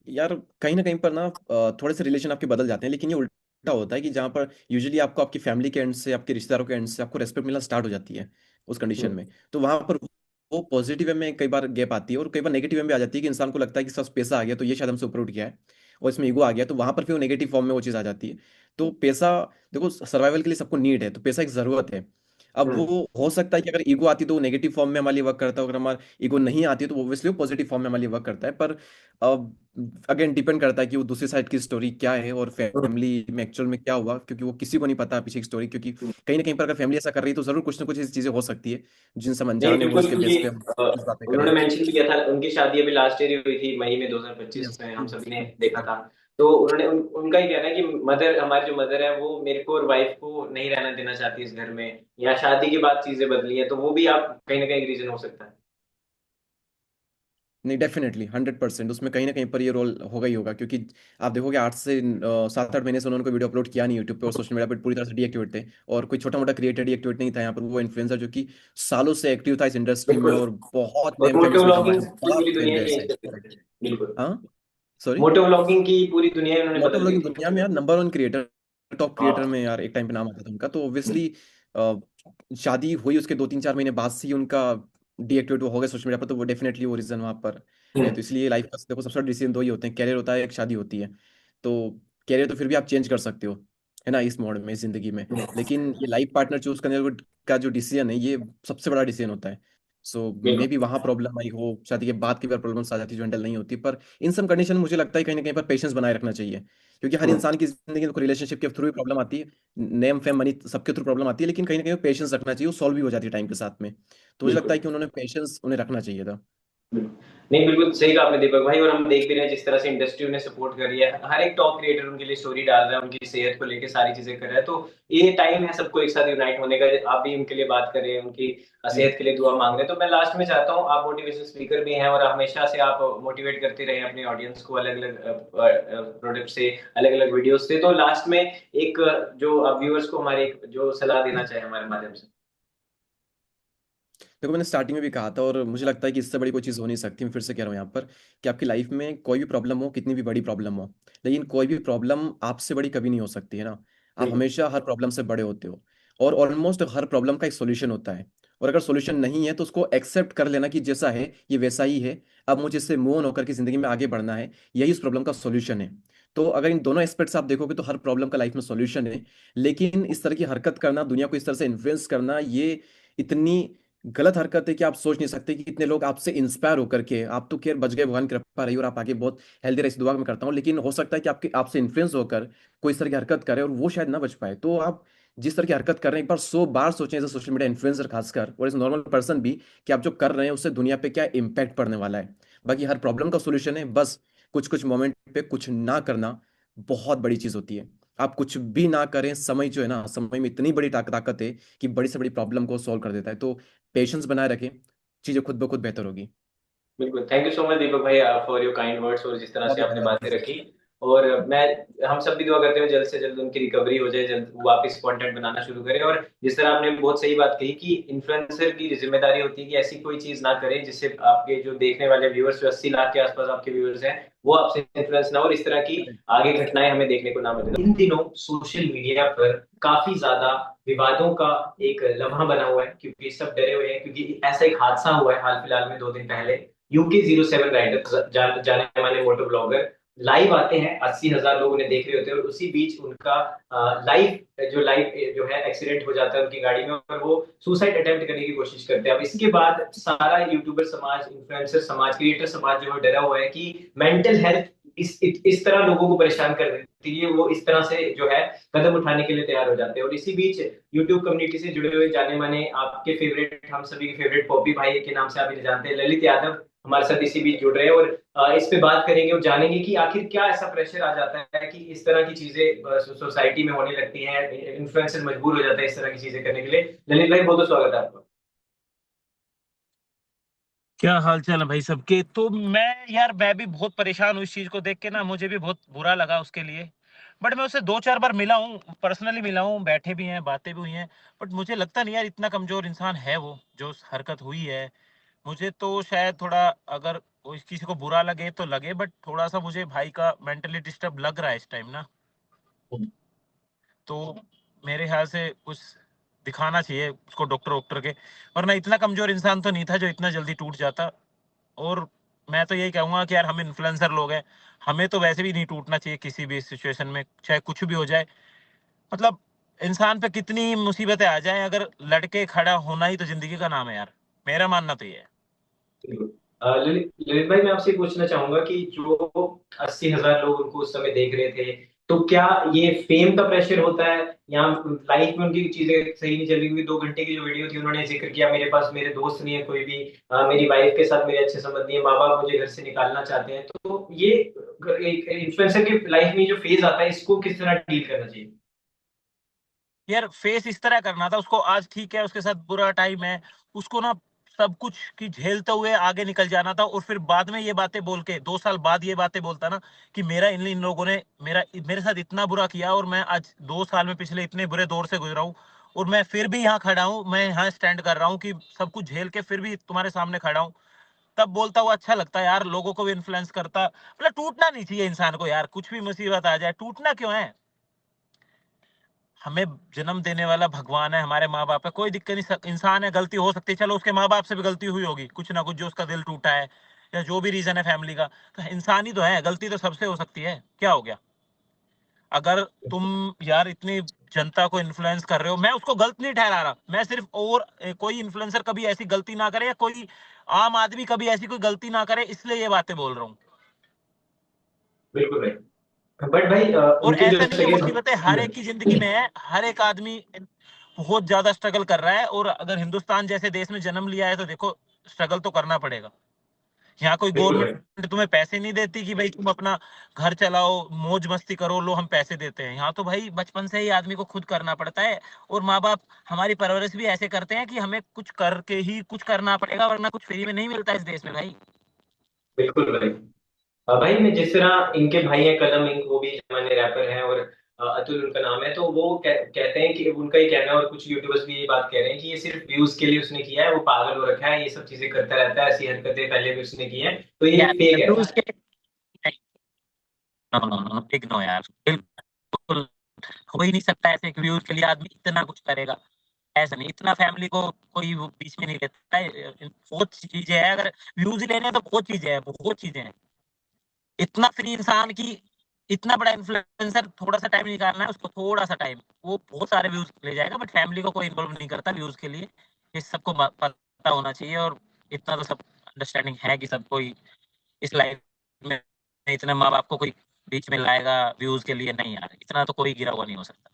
यार कहीं ना कहीं पर ना थोड़े से रिलेशन आपके बदल जाते हैं, लेकिन ये उल्टा होता है कि जहाँ पर यूजुअली आपको आपकी फैमिली के एंड से, आपके रिश्तेदारों के एंड से आपको रेस्पेक्ट मिलना स्टार्ट हो जाती है उस कंडीशन हम्म। में, तो वहां पर वो पॉजिटिव वे में कई बार गैप आती है और कई बार नेगेटिव वे में भी आ जाती है कि इंसान को लगता है कि सब पैसा आ गया तो ये शायद हमसे ऊपर उठ गया है और इसमें ईगो आ गया, तो वहां पर फिर वो नेगेटिव फॉर्म में वो चीज़ आ जाती है। तो पैसा, देखो सर्वाइवल के लिए सबको नीड है, तो पैसा एक ज़रूरत है। अब वो हम्म। हो सकता है कि अगर ईगो आती तो वो नेगेटिव फॉर्म में हमारे लिए वर्क करता है, अगर हमारा ईगो नहीं आती तो ऑब्वियसली वो पॉजिटिव फॉर्म में हमारे लिए वर्क करता है। पर अगेन डिपेंड करता है कि वो दूसरी साइड की स्टोरी क्या है और फैमिली में एक्चुअल में क्या हुआ, क्योंकि वो किसी को नहीं पता पीछे की स्टोरी, क्योंकि कहीं ना कहीं पर अगर फैमिली ऐसा कर रही है तो जरूर कुछ ना कुछ ऐसी चीजें हो सकती है जिनसे हम नहीं अनजान है, वो बिल्कुल, इसके क्योंकि बेस पे हम कुछ बातें उन्होंने करें। मेंशन भी किया था, उनकी शादी अभी लास्ट ईयर ही हुई थी, मई में 2025 यस। में हम सभी ने देखा था। तो उन्होंने उनका ही कहना है कि मदर, हमारी जो मदर है वो मेरे को और वाइफ को नहीं रहना देना चाहती इस घर में, या शादी के बाद चीजें बदली है, तो वो भी आप कहीं ना कहीं रीजन हो सकता है। नहीं, डेफिनेटली 100% उसमें कहीं ना कहीं पर ये रोल होगा ही होगा, क्योंकि आप देखोगे 7-8 महीने से उन्होंने कोई वीडियो अपलोड किया नहीं यूट्यूब पे और सोशल मीडिया पे पूरी तरह से डीएक्टिवेट थे, और कोई छोटा मोटा क्रिएटर डीएक्टिवेट नहीं था यहाँ पर, वो इन्फ्लुएंसर जो कि सालों से एक्टिव था इस इंडस्ट्री में बिल्कुल। और बहुत और नेम मोटो फेमस ने कमाया, व्लॉगिंग की बड़ा पूरी फैन दुनिया बेस चेंज है। कर दी है। बिल्कुल। हाँ, सॉरी। मोटो व्लॉगिंग की पूरी दुनिया इन्होंने मोटो बदल दी व्लॉगिंग थी। दुनिया में यार number one creator, top creator हाँ। में यार एक टाइम पे नाम आता था उनका, तो ऑब्वियसली शादी हुई उसके 2-3-4 महीने बाद से ही उनका डीएक्टिवेट हो गया सोशल मीडिया पर, तो वो डेफिनेटली वो रीजन वहाँ पर है। तो इसलिए लाइफ का देखो सबसे बड़ा डिसीजन दो ही होते हैं, कैरियर होता है, एक शादी होती है। तो कैरियर तो फिर भी आप चेंज कर सकते हो, है ना, इस मोड में, इस जिंदगी में, लेकिन ये लाइफ पार्टनर चूज करने का जो डिसीजन है ये सबसे बड़ा डिसीजन होता है। सो मे बिल्कुल। बी वहाँ प्रॉब्लम आई हो, शादी के बाद की बार प्रॉब्लम्स आ जाती है जो हैंडल नहीं होती, पर इन सब कंडीशन में मुझे लगता है कहीं ना कहीं पर पेशेंस बनाए रखना चाहिए, क्योंकि हर हम्म। इंसान की जिंदगी में रिलेशनशिप के थ्रू ही प्रॉब्लम आती है, नेम फेम मनी सबके थ्रू प्रॉब्लम आती है, लेकिन कहीं ना कहीं पेशेंस रखना चाहिए, वो सॉल्व भी हो जाती है टाइम के साथ में। तो मुझे लगता बिल्कुल। है कि उन्होंने पेशेंस उन्हें रखना चाहिए था। नहीं बिल्कुल सही कहा आपने दीपक भाई, और हम देख भी रहे हैं जिस तरह से इंडस्ट्री उन्हें सपोर्ट कर रही है, हर एक टॉप क्रिएटर उनके लिए स्टोरी डाल रहा है, उनकी सेहत को लेकर सारी चीजें कर रहा है। तो ये टाइम है सबको एक साथ यूनाइट होने का, आप भी उनके लिए बात कर रहे हैं, उनकी जी। सेहत के लिए दुआ मांग रहे हैं। तो मैं लास्ट में चाहता हूँ, आप मोटिवेशन स्पीकर भी हैं और हमेशा से आप मोटिवेट करते रहे अपने ऑडियंस को अलग अलग प्रोडक्ट से, अलग अलग वीडियो से, तो लास्ट में एक जो व्यूअर्स को हमारे जो सलाह देना चाहे हमारे माध्यम से। देखो मैंने स्टार्टिंग में भी कहा था और मुझे लगता है कि इससे बड़ी कोई चीज़ हो नहीं सकती, मैं फिर से कह रहा हूँ यहाँ पर कि आपकी लाइफ में कोई भी प्रॉब्लम हो, कितनी भी बड़ी प्रॉब्लम हो, लेकिन कोई भी प्रॉब्लम आपसे बड़ी कभी नहीं हो सकती, है ना। आप बिल्कुल। हमेशा हर प्रॉब्लम से बड़े होते हो और ऑलमोस्ट हर प्रॉब्लम का एक सोल्यूशन होता है, और अगर सोल्यूशन नहीं है तो उसको एक्सेप्ट कर लेना कि जैसा है ये वैसा ही है, अब मुझे इससे मूव ऑन होकर के ज़िंदगी में आगे बढ़ना है, यही उस प्रॉब्लम का सोल्यूशन है। तो अगर इन दोनों एस्पेक्ट्स आप देखोगे तो हर प्रॉब्लम का लाइफ में सोल्यूशन है, लेकिन इस तरह की हरकत करना, दुनिया को इस तरह से इन्फ्लुएंस करना, ये इतनी गलत हरकत है कि आप सोच नहीं सकते कि कितने लोग आपसे इंस्पायर होकर के, आप तो खैर बच गए, भगवान की कृपा रही और आप आगे बहुत हेल्दी रहे, इस दुआ मैं करता हूँ, लेकिन हो सकता है कि आपके आपसे इन्फ्लुएंस होकर कोई इस तरह की हरकत करे और वो शायद ना बच पाए। तो आप जिस तरह की हरकत कर रहे हैं एक बार 100 बार सोचें, एज सोशल मीडिया इन्फ्लुएंसर खासकर और एज नॉर्मल पर्सन भी, कि आप जो कर रहे हैं उससे दुनिया पे क्या इम्पैक्ट पड़ने वाला है। बाकी हर प्रॉब्लम का सोल्यूशन है, बस कुछ कुछ मोमेंट पे कुछ ना करना बहुत बड़ी चीज होती है। आप कुछ भी ना करें, समय जो है ना, समय में इतनी बड़ी ताकत है कि बड़ी से बड़ी प्रॉब्लम को सॉल्व कर देता है। तो पेशेंस बनाए रखें, चीजें खुद ब खुद बेहतर होगी। बिल्कुल, थैंक यू सो मच दीपक भाई फॉर योर काइंड वर्ड्स, और जिस तरह बहुत से बहुत आपने धन्यवाद बातें भाई। रखी। और मैं, हम सब भी दुआ करते हैं जल्द से जल्द उनकी रिकवरी हो जाए, जल्द वो वापस कंटेंट बनाना शुरू करें। और जिस तरह आपने बहुत सही बात कही कि इन्फ्लुएंसर की जिम्मेदारी होती है कि ऐसी कोई चीज ना करें जिससे आपके जो देखने वाले व्यूअर्स, जो 80 लाख के आसपास आपके व्यूअर्स हैं, वो आपसे इन्फ्लुएंस ना हो और इस तरह की आगे घटनाएं हमें देखने को ना मिले। इन दिनों सोशल मीडिया पर काफी ज्यादा विवादों का एक लम्हा बना हुआ है, क्योंकि सब डरे हुए हैं, क्योंकि ऐसा एक हादसा हुआ है हाल फिलहाल में 2 दिन पहले। UK07 राइडर, जाने माने मोटो ब्लॉगर, लाइव आते हैं, 80,000 लोग उन्हें देख रहे होते हैं, और उसी बीच उनका लाइव जो है एक्सीडेंट हो जाता है उनकी गाड़ी में, और वो सुसाइड अटेम्प्ट करने की कोशिश करते हैं। अब इसके बाद सारा यूट्यूबर समाज, इन्फ्लुएंसर समाज, क्रिएटर समाज जो है डरा हुआ है कि मेंटल हेल्थ इस तरह लोगों को परेशान कर देती है, वो इस तरह से जो है कदम उठाने के लिए तैयार हो जाते हैं। और इसी बीच यूट्यूब कम्युनिटी से जुड़े हुए जाने माने आपके फेवरेट, हम सभी के फेवरेट पॉपी भाई के नाम से आप इन्हें जानते हैं, ललित यादव, हमारे साथ इसी बीच जुड़ रहे हैं, और इस पे बात करेंगे और जानेंगे कि आखिर क्या ऐसा प्रेशर आ जाता है कि इस तरह की चीजें सोसाइटी में होने लगती हैं, इन्फ्लुएंसर मजबूर हो जाता है इस तरह की चीजें करने के लिए। ललित भाई, बहुत बहुत स्वागत है आपका। क्या हाल चाल है भाई सबके? तो मैं भी बहुत परेशान हूँ इस चीज को देख के ना, मुझे भी बहुत बुरा लगा उसके लिए। बट मैं उससे 2-4 बार मिला हूँ, पर्सनली मिला हूँ, बैठे भी हैं, बातें भी हुई हैं। बट मुझे लगता नहीं यार इतना कमज़ोर इंसान है वो, जो हरकत हुई है। मुझे तो शायद थोड़ा, अगर वो किसी को बुरा लगे तो लगे, बट थोड़ा-सा मुझे भाई का मेंटली डिस्टर्ब लग रहा है इस टाइम ना। तो मेरे ख्याल से कुछ दिखाना चाहिए उसको डॉक्टर वॉक्टर के, वरना इतना कमज़ोर इंसान तो नहीं था जो इतना जल्दी टूट जाता। और मैं तो यही कहूँगा कि यार हम इन्फ्लुएंसर लोग हैं, हमें तो वैसे भी नहीं टूटना चाहिए किसी भी सिचुएशन में, चाहे कुछ भी हो जाए। मतलब इंसान पे कितनी मुसीबतें आ जाएँ, अगर लड़के खड़ा होना ही तो ज़िंदगी का नाम है यार। मेरा मानना तो ये है। बिल्कुल। ललित ललित भाई, मैं आपसे पूछना चाहूंगा कि जो 80,000 लोग उनको उस समय देख रहे थे, तो क्या ये फेम का प्रेशर होता है, या लाइफ में उनकी चीजें सही नहीं चल रही? क्योंकि 2 घंटे की जो वीडियो थी, उन्होंने जिक्र किया मेरे पास मेरे दोस्त नहीं है कोई भी, मेरी वाइफ के साथ मेरे अच्छे संबंध नहीं है, माँ बाप मुझे घर से निकालना चाहते हैं। तो ये एक इन्फ्लुएंसर की लाइफ में जो फेज आता है, इसको किस तरह डील करना चाहिए? यार फेस इस तरह करना था उसको, आज ठीक है उसके साथ बुरा टाइम है, उसको ना सब कुछ की झेलते हुए आगे निकल जाना था, और फिर बाद में ये बातें बोल के 2 साल बाद ये बातें बोलता ना कि मेरा इन लोगों ने मेरे साथ इतना बुरा किया, और मैं आज 2 साल में पिछले इतने बुरे दौर से गुजरा हूँ, और मैं फिर भी यहाँ खड़ा हूँ, मैं यहाँ स्टैंड कर रहा हूँ कि सब कुछ झेल के फिर भी तुम्हारे सामने खड़ा हूँ। तब बोलता हुआ अच्छा लगता है यार, लोगों को भी इन्फ्लुएंस करता। मतलब टूटना नहीं चाहिए इंसान को यार, कुछ भी मुसीबत आ जाए टूटना क्यों है? हमें जन्म देने वाला भगवान है, हमारे माँ बाप है, कोई दिक्कत नहीं, इंसान है, गलती हो सकती है, चलो उसके माँ बाप से भी गलती हुई होगी कुछ ना कुछ, जो उसका दिल टूटा है या जो भी रीजन है फैमिली का, तो इंसान ही तो है, गलती तो सबसे हो सकती है, क्या हो गया? अगर तुम यार इतनी जनता को इन्फ्लुएंस कर रहे हो, मैं उसको गलत नहीं ठहरा रहा, मैं सिर्फ, और कोई इन्फ्लुएंसर कभी ऐसी गलती ना करे, या कोई आम आदमी कभी ऐसी कोई गलती ना करे, इसलिए ये बातें बोल रहा हूँ। बिल्कुल भाई। बट भाई, और उनके जो ऐसा नहीं है, सगे मुसीबतें हर एक की जिंदगी में है, हर एक आदमी बहुत ज्यादा स्ट्रगल कर रहा है, और अगर हिंदुस्तान जैसे देश में जन्म लिया है तो देखो स्ट्रगल तो करना पड़ेगा। यहाँ कोई बिल्कुल भाई। गवर्नमेंट तुम्हें पैसे नहीं देती कि भाई तुम अपना घर चलाओ, मौज मस्ती करो, लो हम पैसे देते हैं। यहाँ तो भाई बचपन से ही आदमी को खुद करना पड़ता है, और माँ बाप हमारी परवरिश भी ऐसे करते हैं कि हमें कुछ करके ही कुछ करना पड़ेगा, वरना कुछ फ्री में नहीं मिलता इस देश में भाई। बिल्कुल भाई। भाई, मैं जिस तरह इनके भाई हैं कलम इंक, वो भी जाने रैपर हैं, और अतुल उनका नाम है, तो वो कहते हैं कि उनका ही कहना है, और कुछ यूट्यूबर्स भी ये बात कह रहे हैं कि ये सिर्फ व्यूज के लिए उसने किया है, वो पागल हो रखा है, ये सब चीजें करता रहता है, ऐसी हरकतें पहले भी उसने की हैं, तो ये यार फेक है। व्यूज के, no no no, big no यार, बिल्कुल हो ही नहीं सकता ऐसे कि व्यूज के लिए आदमी इतना कुछ करेगा। ऐसा नहीं, इतना फैमिली को कोई वो बीच में नहीं रहता है। बहुत सी चीजें हैं, अगर व्यूज ही लेने हैं तो बहुत चीजें हैं, बहुत चीजें हैं। इतना फ्री इंसान की, इतना बड़ा इन्फ्लुएंसर, थोड़ा सा टाइम निकालना है उसको, थोड़ा सा टाइम, वो बहुत सारे व्यूज ले जाएगा, बट फैमिली को कोई इन्वॉल्व नहीं करता व्यूज के लिए। ये सबको पता होना चाहिए, और इतना तो सब अंडरस्टैंडिंग है कि सबको ही इस लाइफ में इतना माँ बाप को कोई बीच में लाएगा व्यूज के लिए, नहीं यार, इतना तो कोई गिरा हुआ नहीं हो सकता।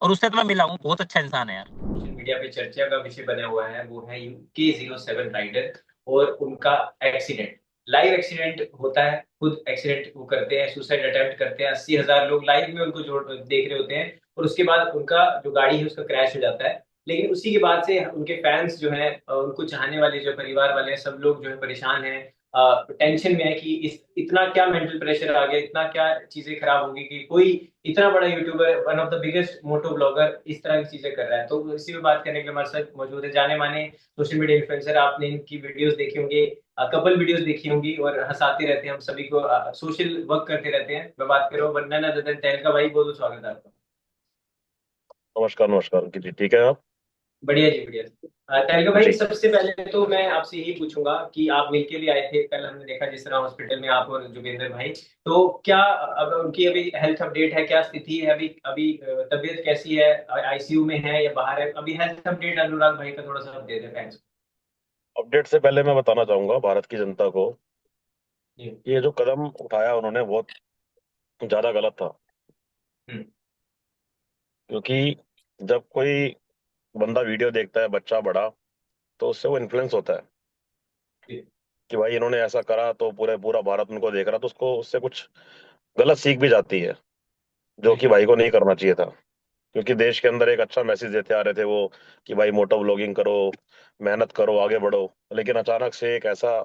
और उससे तो मैं मिला हूँ, बहुत अच्छा इंसान है यार। सोशल मीडिया पे चर्चा का विषय बना हुआ है, वो है UK07 राइडर और उनका एक्सीडेंट। लाइव एक्सीडेंट होता है, खुद एक्सीडेंट वो करते हैं, सुसाइड अटेम्प्ट करते हैं, 80,000 लोग लाइव में उनको जोड़ देख रहे होते हैं, और उसके बाद उनका जो गाड़ी है उसका क्रैश हो जाता है। लेकिन उसी के बाद से उनके फैंस जो हैं, उनको चाहने वाले जो परिवार वाले हैं, सब लोग जो है परेशान हैं, टेंशन में है कि इस इतना क्या मेंटल प्रेशर आ गया, इतना क्या चीजें खराब होगी कि कोई इतना बड़ा YouTuber, one of the biggest moto blogger, इस तरह की चीजें कर रहा है। तो इसी में बात करने के लिए हमारे साथ मौजूद है जाने माने सोशल मीडिया इन्फ्लुएंसर। आपने इनकी वीडियोस देखी होंगी, कपल वीडियोस देखी होंगी, और हंसाते रहते हैं हम सभी को, सोशल वर्क करते रहते हैं। मैं बात कर रहा हूँ वरना ना ददन तहल का। भाई, बहुत बहुत स्वागत है आपका। नमस्कार नमस्कार जी, ठीक है आप? बढ़िया जी, बढ़िया। तहलका भाई, जी। सबसे पहले तो मैं आपसे यही पूछूंगा कि आप मिलके भी आए थे कल, हमने देखा जिस तरह हॉस्पिटल में आप और जोगेंद्र भाई, तो क्या अब उनकी अभी हेल्थ अपडेट है, क्या स्थिति है अभी अभी तबीयत कैसी है, ICU में है या बाहर है? अभी हेल्थ अपडेट अनुराग भाई का थोड़ा सा दे दें थैंक्स। अपडेट से पहले मैं बताना चाहूंगा भारत की जनता को, जी। ये जो कदम उठाया उन्होंने बहुत ज्यादा गलत था। हम्म। क्योंकि जब कोई बंदा वीडियो देखता है, बच्चा बड़ा, तो उससे वो इन्फ्लुएंस होता है जी। कि भाई इन्होंने ऐसा करा तो पूरा भारत उनको देख रहा, तो उसको उससे कुछ गलत सीख भी जाती है, जो कि बिल्कुल। भाई को नहीं करना चाहिए था। क्योंकि देश के अंदर एक अच्छा मैसेज देते आ रहे थे वो, कि भाई मोटो ब्लॉगिंग करो, मेहनत करो, आगे बढ़ो। लेकिन अचानक से एक ऐसा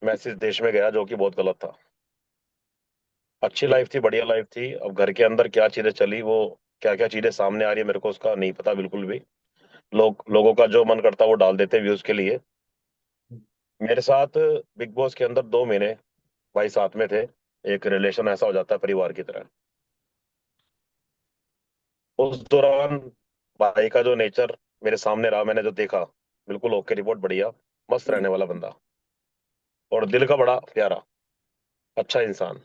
मैसेज देश में गया जो कि बहुत गलत था। अच्छी लाइफ थी, बढ़िया लाइफ थी। अब घर के अंदर क्या चीजें चली, वो क्या क्या चीजें सामने आ रही है, मेरे को उसका नहीं पता बिल्कुल भी। लोगों का जो मन करता है वो डाल देते व्यूज के लिए। मेरे साथ बिग बॉस के अंदर 2 महीने भाई साथ में थे। एक रिलेशन ऐसा हो जाता है परिवार की तरह। उस दौरान भाई का जो नेचर मेरे सामने रहा, मैंने जो देखा, बिल्कुल ओके रिपोर्ट, बढ़िया मस्त रहने वाला बंदा, और दिल का बड़ा प्यारा अच्छा इंसान।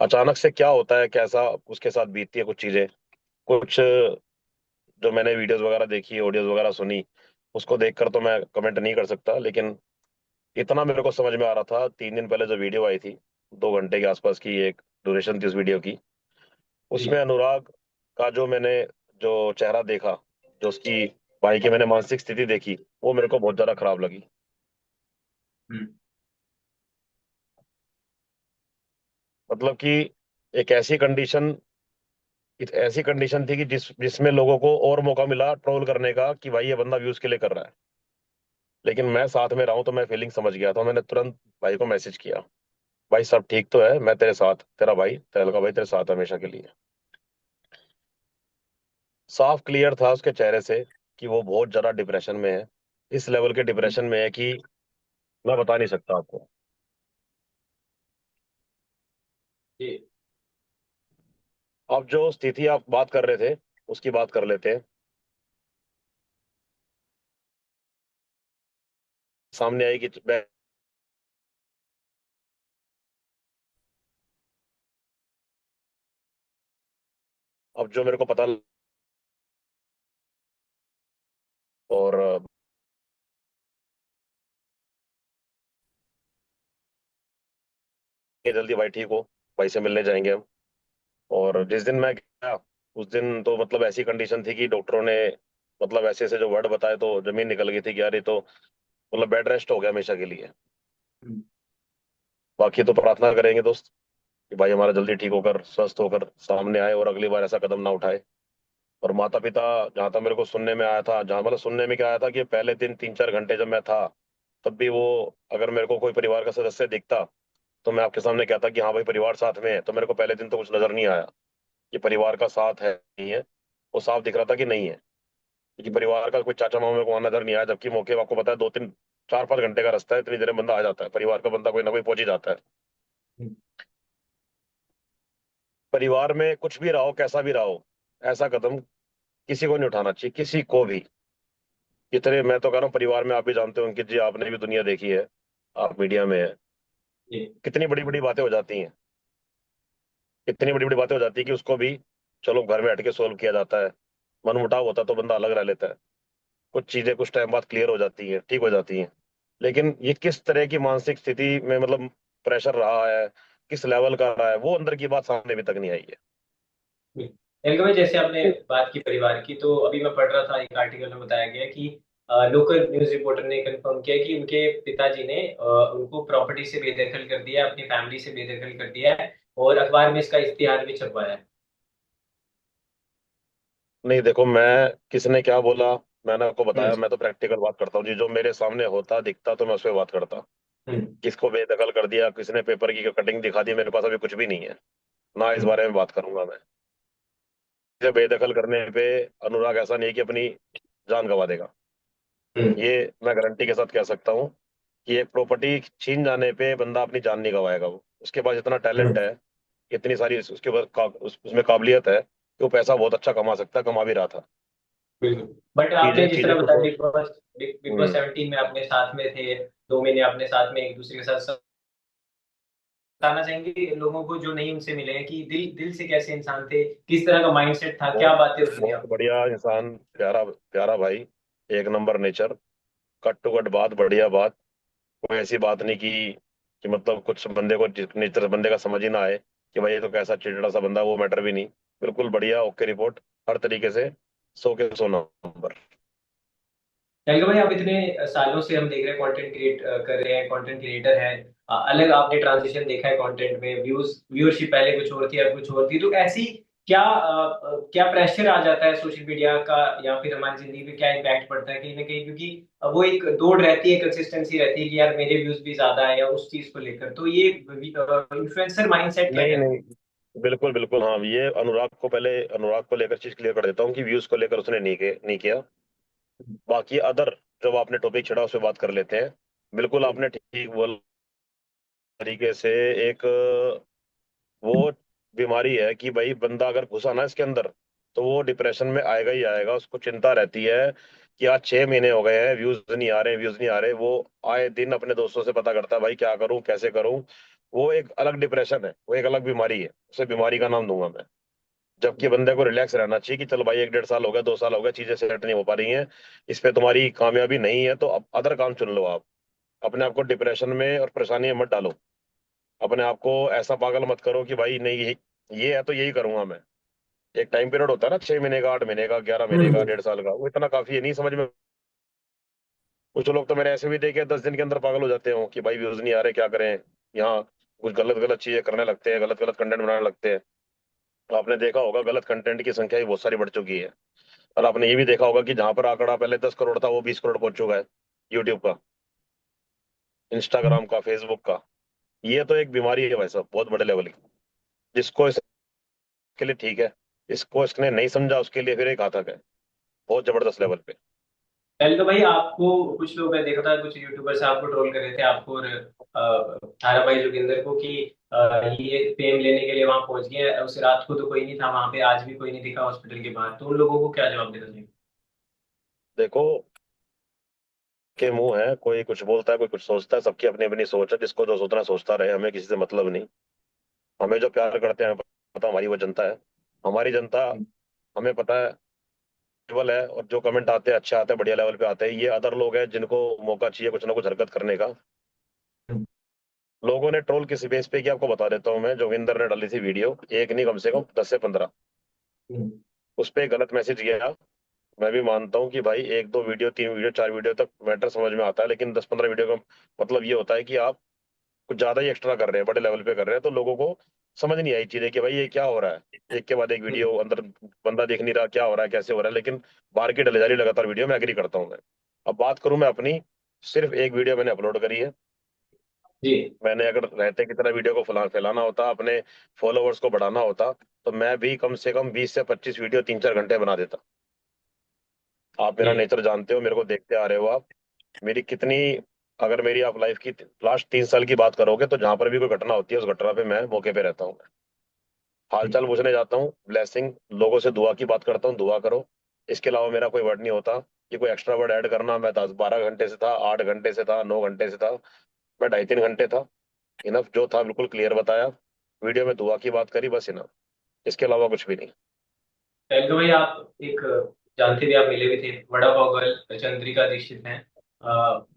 अचानक से क्या होता है, कैसा उसके साथ बीतती है कुछ चीजें, कुछ जो मैंने वीडियोस वगैरह देखी, ऑडियोज वगैरह सुनी, उसको देखकर तो मैं कमेंट नहीं कर सकता। लेकिन इतना मेरे को समझ में आ रहा था, 3 दिन पहले जो वीडियो आई थी, 2 घंटे के आसपास की एक ड्यूरेशन थी उस वीडियो की, उसमें अनुराग का जो मैंने जो चेहरा देखा, जो उसकी भाई की मैंने मानसिक स्थिति देखी, वो मेरे को बहुत ज्यादा खराब लगी। मतलब कि एक ऐसी कंडीशन थी कि जिसमें लोगों को और मौका मिला ट्रोल करने का, कि भाई ये बंदा व्यूज के लिए कर रहा है। लेकिन मैं साथ में रहा हूं तो मैं फीलिंग समझ गया था। मैंने तुरंत भाई को मैसेज किया, भाई सब ठीक तो है, मैं तेरे साथ, तेरा भाई तेलका भाई तेरे साथ है हमेशा के लिए। साफ क्लियर था उसके चेहरे से कि वो बहुत ज्यादा डिप्रेशन में है। इस लेवल के डिप्रेशन में है कि मैं बता नहीं सकता आपको। जी। अब जो स्थिति आप बात कर रहे थे, उसकी बात कर लेते हैं। सामने आई कि अब जो मेरे को पता, और ये जल्दी भाई ठीक हो, भाई से मिलने जाएंगे हम। और जिस दिन मैं गया, उस दिन तो मतलब ऐसी कंडीशन थी कि डॉक्टरों ने मतलब ऐसे ऐसे जो वर्ड बताए तो जमीन निकल गई थी कि यार ये तो मतलब बेड रेस्ट हो गया हमेशा के लिए। बाकी तो प्रार्थना करेंगे दोस्त कि भाई हमारा जल्दी ठीक होकर स्वस्थ होकर सामने आए और अगली बार ऐसा कदम ना उठाए। और माता पिता, जहां तक मेरे को सुनने में आया था, जहां मतलब सुनने में क्या आया था, कि पहले दिन 3-4 घंटे जब मैं था, तब भी वो, अगर मेरे को कोई परिवार का सदस्य दिखता तो मैं आपके सामने कहता कि हाँ भाई परिवार साथ में है, तो मेरे को पहले दिन तो कुछ नजर नहीं आया कि परिवार का साथ है नहीं है। वो साफ दिख रहा था कि नहीं है, क्योंकि परिवार का कोई चाचा मामा मेरे को वहां नजर नहीं आया। जबकि मौके आपको पता है 2-3-4-5 घंटे का रास्ता है, इतनी देर में बंदा आ जाता है, परिवार का बंदा कोई ना कोई पहुंच ही जाता है। परिवार में कुछ भी रहा हो, कैसा भी रहा हो, ऐसा कदम किसी को नहीं उठाना चाहिए, किसी को भी। इतने मैं तो कह रहा हूँ, परिवार में आप भी जानते हो अंकित जी, आपने भी दुनिया देखी है, आप मीडिया में है, कितनी बड़ी बड़ी बातें हो जाती हैं, इतनी बड़ी बड़ी बातें हो जाती है कि उसको भी चलो घर में बैठ के सोल्व किया जाता है। मनमुटाव होता है तो बंदा अलग रह लेता है, कुछ चीजें कुछ टाइम बाद क्लियर हो जाती हैं, ठीक हो जाती हैं। लेकिन ये किस तरह की मानसिक स्थिति में मतलब प्रेशर रहा है, किस लेवल का रहा है, वो अंदर की बात सामने अभी तक नहीं आई है। एलके भाई, जैसे आपने बात की परिवार की, तो अभी मैं पढ़ रहा था एक आर्टिकल में बताया गया कि लोकल न्यूज रिपोर्टर ने कंफर्म किया कि उनके पिताजी ने उनको प्रॉपर्टी से बेदखल कर दिया है, अपनी फैमिली से बेदखल कर दिया है, और अखबार में इसका इश्तिहार भी छपवाया है। नहीं देखो, मैं किसने क्या बोला, मैंने आपको बताया, हम्म। मैं तो प्रैक्टिकल बात करता हूँ जी। जो मेरे सामने होता दिखता तो मैं उस पर बात करता। हम्म। किसको बेदखल कर दिया, किसने पेपर की कटिंग दिखा दी, मेरे पास अभी कुछ भी नहीं है, ना इस हम्म। बारे में बात करूंगा मैं। इसे बेदखल करने पे अनुराग ऐसा नहीं है कि अपनी जान गंवा देगा, हम्म। ये मैं गारंटी के साथ कह सकता हूँ कि एक प्रॉपर्टी छीन जाने पे बंदा अपनी जान नहीं गंवाएगा। वो उसके पास इतना टैलेंट हम्म। है, इतनी सारी उसके पास उसमें काबिलियत है कि वो पैसा बहुत अच्छा कमा सकता है, कमा भी रहा था। बिल्कुल। बट आपने चीजें जिस चीजें तरह कुछ बताया, और। बिग बॉस हम्म। 17 में अपने साथ में थे, 2 महीने अपने साथ में एक दूसरे के साथ, बताना चाहेंगे लोगों को जो नहीं उनसे मिले हैं कि दिल दिल से कैसे इंसान थे, किस तरह का माइंडसेट था, क्या बहुत बातें होती थी बहुत आपको। बढ़िया इंसान, प्यारा प्यारा भाई, एक number nature, cut to cut बात, बढ़िया बात। कोई ऐसी बात नहीं कि मतलब कुछ बंदे को नेचर बंदे का समझ ही ना आए कि भाई ये तो कैसा चिड़चिड़ा सा बंदा, वो मैटर भी नहीं। बिल्कुल बढ़िया, ओके रिपोर्ट, हर तरीके से 100 के 100 नंबर। टैंकर भाई, आप इतने सालों से हम देख रहे हैं कंटेंट क्रिएट कर रहे हैं, कंटेंट क्रिएटर हैं, अलग आपने ट्रांजिशन देखा है कंटेंट में, व्यूअरशिप पहले कुछ और थी अब कुछ और थी, तो ऐसी क्या प्रेशर आ जाता है सोशल मीडिया का, या फिर हमारी जिंदगी पे क्या इम्पैक्ट पड़ता है कहीं ना कहीं, क्योंकि वो एक दौड़ रहती है, कंसिस्टेंसी रहती है कि यार मेरे व्यूज भी ज्यादा है या उस चीज को लेकर, तो ये इन्फ्लुएंसर माइंडसेट क्या नहीं कहता है? नहीं, बिल्कुल बिल्कुल, हाँ, ये अनुराग को लेकर चीज क्लियर कर देता हूँ कि व्यूज को लेकर उसने नहीं किया। बाकी अदर जब आपने टॉपिक छेड़ा उस पर बात कर लेते हैं। बिल्कुल आपने ठीक बोला तरीके से। एक वो बीमारी है कि भाई बंदा अगर घुसा ना इसके अंदर, तो वो डिप्रेशन में आएगा ही आएगा। उसको चिंता रहती है कि आज 6 महीने हो गए हैं, व्यूज नहीं आ रहे, व्यूज नहीं आ रहे। वो आए दिन अपने दोस्तों से पता करता है भाई क्या करूं कैसे करूं। वो एक अलग डिप्रेशन है, वो एक अलग बीमारी है, उसे बीमारी का नाम दूंगा मैं। जबकि बंदे को रिलैक्स रहना चाहिए कि चल भाई 1 1.5 साल हो गया, 2 साल हो गया, चीजें सेट नहीं हो पा रही हैं, इस पे तुम्हारी कामयाबी नहीं है तो अब अदर काम चुन लो आप। अपने आप को डिप्रेशन में और परेशानी में मत डालो। अपने आप को ऐसा पागल मत करो कि भाई नहीं ये है तो यही करूंगा मैं। एक टाइम पीरियड होता है ना, 6 महीने का, 8 महीने का, 11 महीने का, हम्म। 1.5 साल का, वो इतना काफी है, नहीं समझ में। कुछ लोग तो मैंने ऐसे भी देखे 10 दिन के अंदर पागल हो जाते हो कि भाई व्यूज नहीं आ रहे, क्या करें। यहाँ कुछ गलत गलत चीजें करने लगते हैं, गलत गलत कंटेंट बनाने लगते हैं। तो आपने देखा होगा गलत कंटेंट की संख्या भी बहुत सारी बढ़ चुकी है। और आपने ये भी देखा होगा कि जहां पर आंकड़ा पहले 10 करोड़ था, वो 20 करोड़ पहुंच चुका है। यूट्यूब का, इंस्टाग्राम का, फेसबुक का। ये तो एक बीमारी है भाई साहब, बहुत बड़े लेवल की। जिसको इसके लिए ठीक है, इसको इसने नहीं समझा उसके लिए फिर एक घातक है, बहुत जबरदस्त लेवल पे। पहले तो भाई आपको, कुछ लोग मैं देखा था, कुछ यूट्यूबर्स आपको ट्रोल कर रहे थे, आपको और थारा भाई जोगिंदर को, कि ये फेम लेने के लिए वहां पहुंच गए, उस रात को तो कोई नहीं था वहां पे, आज भी कोई नहीं दिखा हॉस्पिटल के बाहर, तो उन लोगों को क्या जवाब देना चाहिए? देखो, के मुंह है, कोई कुछ बोलता है, कोई कुछ सोचता है, सबकी अपनी अपनी सोच है। जिसको जो सोचना सोचता रहे, हमें किसी से मतलब नहीं। हमें जो प्यार करते हैं पता, हमारी वो जनता है। हमारी जनता, हमें पता है केवल है। और जो कमेंट आते हैं अच्छे आते हैं, बढ़िया लेवल पे आते हैं। ये अदर लोग हैं जिनको मौका चाहिए कुछ ना कुछ हरकत करने का। लोगों ने ट्रोल किस बेस पे किया आपको बता देता हूँ मैं। जोगिंदर ने डाली थी वीडियो, एक नहीं कम से कम 10 से 15। हम्म। उस पे गलत मैसेज गया। मैं भी मानता हूँ कि भाई 1 2 वीडियो, 3 वीडियो, 4 वीडियो तक मैटर समझ में आता है, लेकिन 10 15 वीडियो का मतलब ये होता है कि आप कुछ ज्यादा ही एक्स्ट्रा कर रहे हैं, बड़े लेवल पे कर रहे हैं। तो लोगों को समझ नहीं आई चीजें कि भाई ये क्या हो रहा है। एक के बाद एक वीडियो, अंदर बंदा देख नहीं रहा क्या हो रहा है, कैसे हो रहा है। लेकिन बाहर की डले जा रही लगातार वीडियो, मैं एग्री करता हूँ मैं। अब बात करूं मैं अपनी, सिर्फ एक वीडियो मैंने अपलोड करी है। जी। मैंने अगर रहते की तरह वीडियो को फैलाना होता, अपने फॉलोअर्स को बढ़ाना होता, तो मैं भी कम से कम 20 से 25 वीडियो 3 4 घंटे बना देता। आप मेरा जी। नेचर जानते हो, मेरे को देखते आ रहे हो आप। मेरी कितनी, अगर मेरी आप लाइफ की लास्ट 3 साल की बात करोगे, तो जहां पर भी कोई घटना होती है उस घटना पे मैं मौके पे रहता हूँ। जी। हालचाल पूछने जाता हूँ, ब्लेसिंग, लोगों से दुआ की बात करता हूँ, दुआ करो। इसके अलावा मेरा कोई वर्ड नहीं होता कि कोई एक्स्ट्रा वर्ड ऐड करना। मैं 10 12 घंटे से था, 8 घंटे से था, 9 घंटे से था, मैं 2.5 3 घंटे था। इनफ जो था बिल्कुल क्लियर बताया। वीडियो में दुआ की बात करी, बस इनफ। इसके अलावा कुछ भी नहीं। पहले तो भाई आप एक, जानते भी, आप मिले भी थे, बड़ा पाव गर्ल चंद्रिका दीक्षित हैं,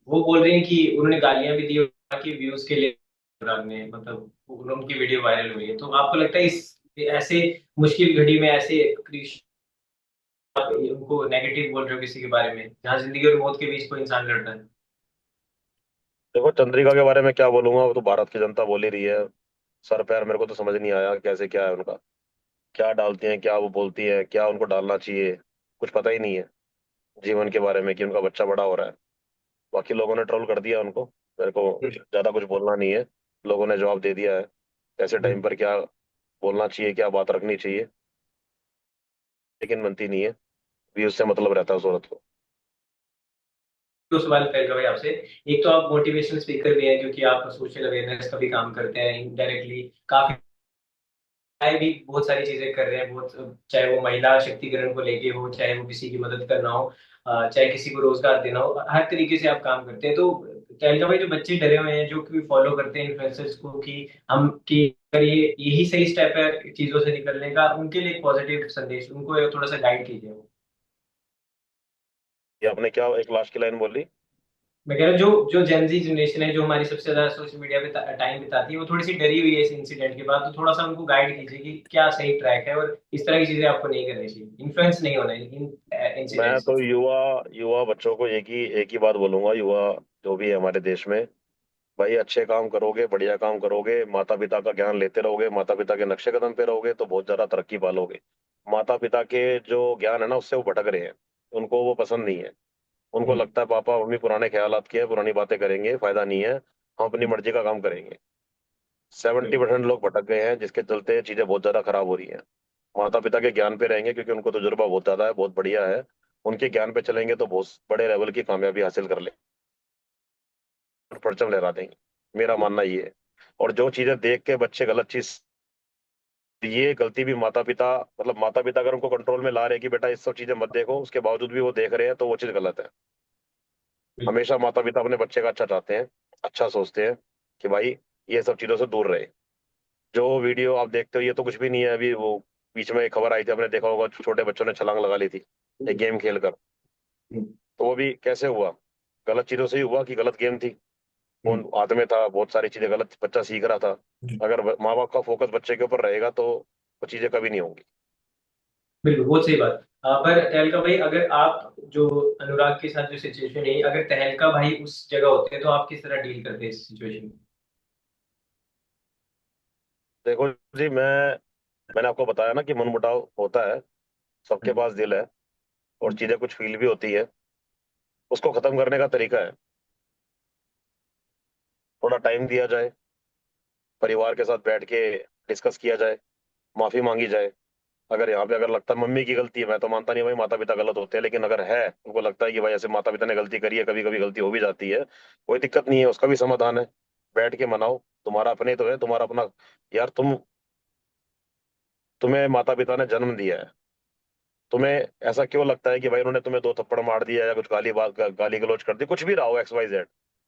वो बोल रहे हैं कि उन्होंने गालियां भी दी और कि व्यूज के लिए दौरान में, मतलब उनकी वीडियो वायरल हुई है, तो आपको लगता है इस ऐसे मुश्किल घड़ी में ऐसे उनको नेगेटिव बोल रहे हो किसी के बारे में, जहाँ जिंदगी और मौत के बीच कोई इंसान लड़ रहा है? देखो, चंद्रिका के बारे में क्या बोलूंगा, वो तो भारत की जनता बोल ही रही है। सर पैर मेरे को तो समझ नहीं आया कैसे क्या है उनका। क्या डालती हैं, क्या वो बोलती है, क्या उनको डालना चाहिए, कुछ पता ही नहीं है जीवन के बारे में कि उनका बच्चा बड़ा हो रहा है। बाकी लोगों ने ट्रोल कर दिया उनको, मेरे को ज्यादा कुछ बोलना नहीं है। लोगों ने जवाब दे दिया है ऐसे टाइम पर क्या बोलना चाहिए, क्या बात रखनी चाहिए। लेकिन बनती नहीं है, व्यूज से मतलब रहता है उस औरत को। दो सवाल करेगा भाई आपसे। एक तो आप मोटिवेशनल स्पीकर भी हैं, क्योंकि आप सोशल अवेयरनेस का भी काम करते हैं इनडायरेक्टली, काफी भी बहुत सारी चीजें कर रहे हैं, बहुत, चाहे वो महिला शक्तिकरण को लेके हो, चाहे वो किसी की मदद करना हो, चाहे किसी को रोजगार देना हो, हर तरीके से आप काम करते हैं। तो क्या भाई, जो बच्चे डरे हुए हैं, जो कि फॉलो करते हैं इन्फ्लुएंसर्स को, कि अगर ये यही सही स्टेप है चीजों से निकलने का, उनके लिए एक पॉजिटिव संदेश, उनको थोड़ा सा गाइड कीजिए। ये आपने क्या एक लास्ट की लाइन बोली? मैं कह रहा हूँ, जो जो जेनजी जनरेशन है, जो हमारी सबसे ज्यादा सोशल मीडिया पे टाइम बिताती है, वो थोड़ी सी डरी हुई है इस इंसिडेंट के बाद, तो थोड़ा सा उनको गाइड कीजिए कि क्या सही ट्रैक है, और इस तरह की चीजें आपको नहीं करनी चाहिए, इन्फ्लुएंस नहीं होना है इन इंसिडेंट मैं से। तो युवा युवा बच्चों को एक ही बात बोलूंगा। युवा जो भी है हमारे देश में, भाई अच्छे काम करोगे, बढ़िया काम करोगे, माता पिता का ज्ञान लेते रहोगे, माता पिता के नक्शे कदम पे रहोगे तो बहुत ज्यादा तरक्की पालोगे। माता पिता के जो ज्ञान है ना उससे वो भटक रहे हैं, उनको वो पसंद नहीं है। उनको लगता है पापा मम्मी पुराने ख्यालात के हैं, पुरानी बातें करेंगे, फायदा नहीं है, हम अपनी मर्जी का काम करेंगे। 70% लोग भटक गए हैं, जिसके चलते चीजें बहुत ज्यादा खराब हो रही हैं। माता पिता के ज्ञान पे रहेंगे क्योंकि उनको तजुर्बा बहुत ज्यादा है, बहुत बढ़िया है। उनके ज्ञान पे चलेंगे तो बहुत बड़े लेवल की कामयाबी हासिल कर ले, परचम लहरा देंगे। मेरा मानना ये है। और जो चीजें देख के बच्चे गलत चीज, ये गलती भी माता पिता, मतलब माता पिता अगर उनको कंट्रोल में ला रहे हैं कि बेटा इस सब चीजें मत देखो, उसके बावजूद भी वो देख रहे हैं, तो वो चीज गलत है। हमेशा माता पिता अपने बच्चे का अच्छा चाहते हैं, अच्छा सोचते हैं कि भाई ये सब चीजों से दूर रहे। जो वीडियो आप देखते हो ये तो कुछ भी नहीं है। अभी वो बीच में एक खबर आई थी, आपने देखा होगा, छोटे बच्चों ने छलांग लगा ली थी एक गेम खेलकर। तो वो भी कैसे हुआ? गलत चीजों से ही हुआ कि गलत गेम थी, फोन हाथ में था, बहुत सारी चीजें गलत बच्चा सीख रहा था। अगर माँ बाप का फोकस बच्चे के ऊपर रहेगा तो वो चीजें कभी नहीं होंगी। बिल्कुल बहुत सही बात। पर तहलका भाई, अगर आप जो अनुराग के साथ जो सिचुएशन है, अगर तहलका भाई उस जगह होते हैं तो आप किस तरह डील करते हैं इस सिचुएशन में? देखो जी, मैंने आपको बताया ना कि मनमुटाव होता है, सबके पास दिल है, और चीजें कुछ फील भी होती है। उसको खत्म करने का तरीका है, थोड़ा टाइम दिया जाए, परिवार के साथ बैठ के डिस्कस किया जाए, माफी मांगी जाए। अगर यहाँ पे अगर लगता है मम्मी की गलती है, मैं तो मानता नहीं भाई माता पिता गलत होते हैं, लेकिन अगर है उनको लगता है कि भाई ऐसे माता पिता ने गलती करी है, कभी कभी गलती हो भी जाती है, कोई दिक्कत नहीं है, उसका भी समाधान है। बैठ के मनाओ, तुम्हारा अपने तो है, तुम्हारा अपना। यार तुम्हें माता पिता ने जन्म दिया है, तुम्हें ऐसा क्यों लगता है कि भाई उन्होंने तुम्हें 2 थप्पड़ मार दिया या कुछ गाली गलौज कर दी, कुछ भी रहा हो, XYZ।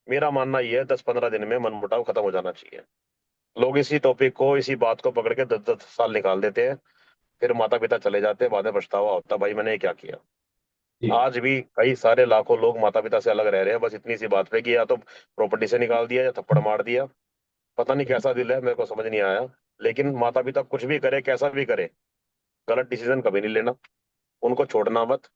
मेरा मानना यह है 10-15 दिन में मनमुटाव खत्म हो जाना चाहिए। लोग इसी टॉपिक को, इसी बात को पकड़ के 10-10 साल निकाल देते हैं, फिर माता पिता चले जाते हैं, बाद में पछतावा होता है, भाई मैंने ये क्या किया। जी। आज भी कई सारे लाखों लोग माता पिता से अलग रह रहे हैं, बस इतनी सी बात पे कि या तो प्रॉपर्टी से निकाल दिया या थप्पड़ मार दिया। पता नहीं कैसा दिल है, मेरे को समझ नहीं आया। लेकिन माता पिता कुछ भी करे, कैसा भी करे, गलत डिसीजन कभी नहीं लेना, उनको छोड़ना मत।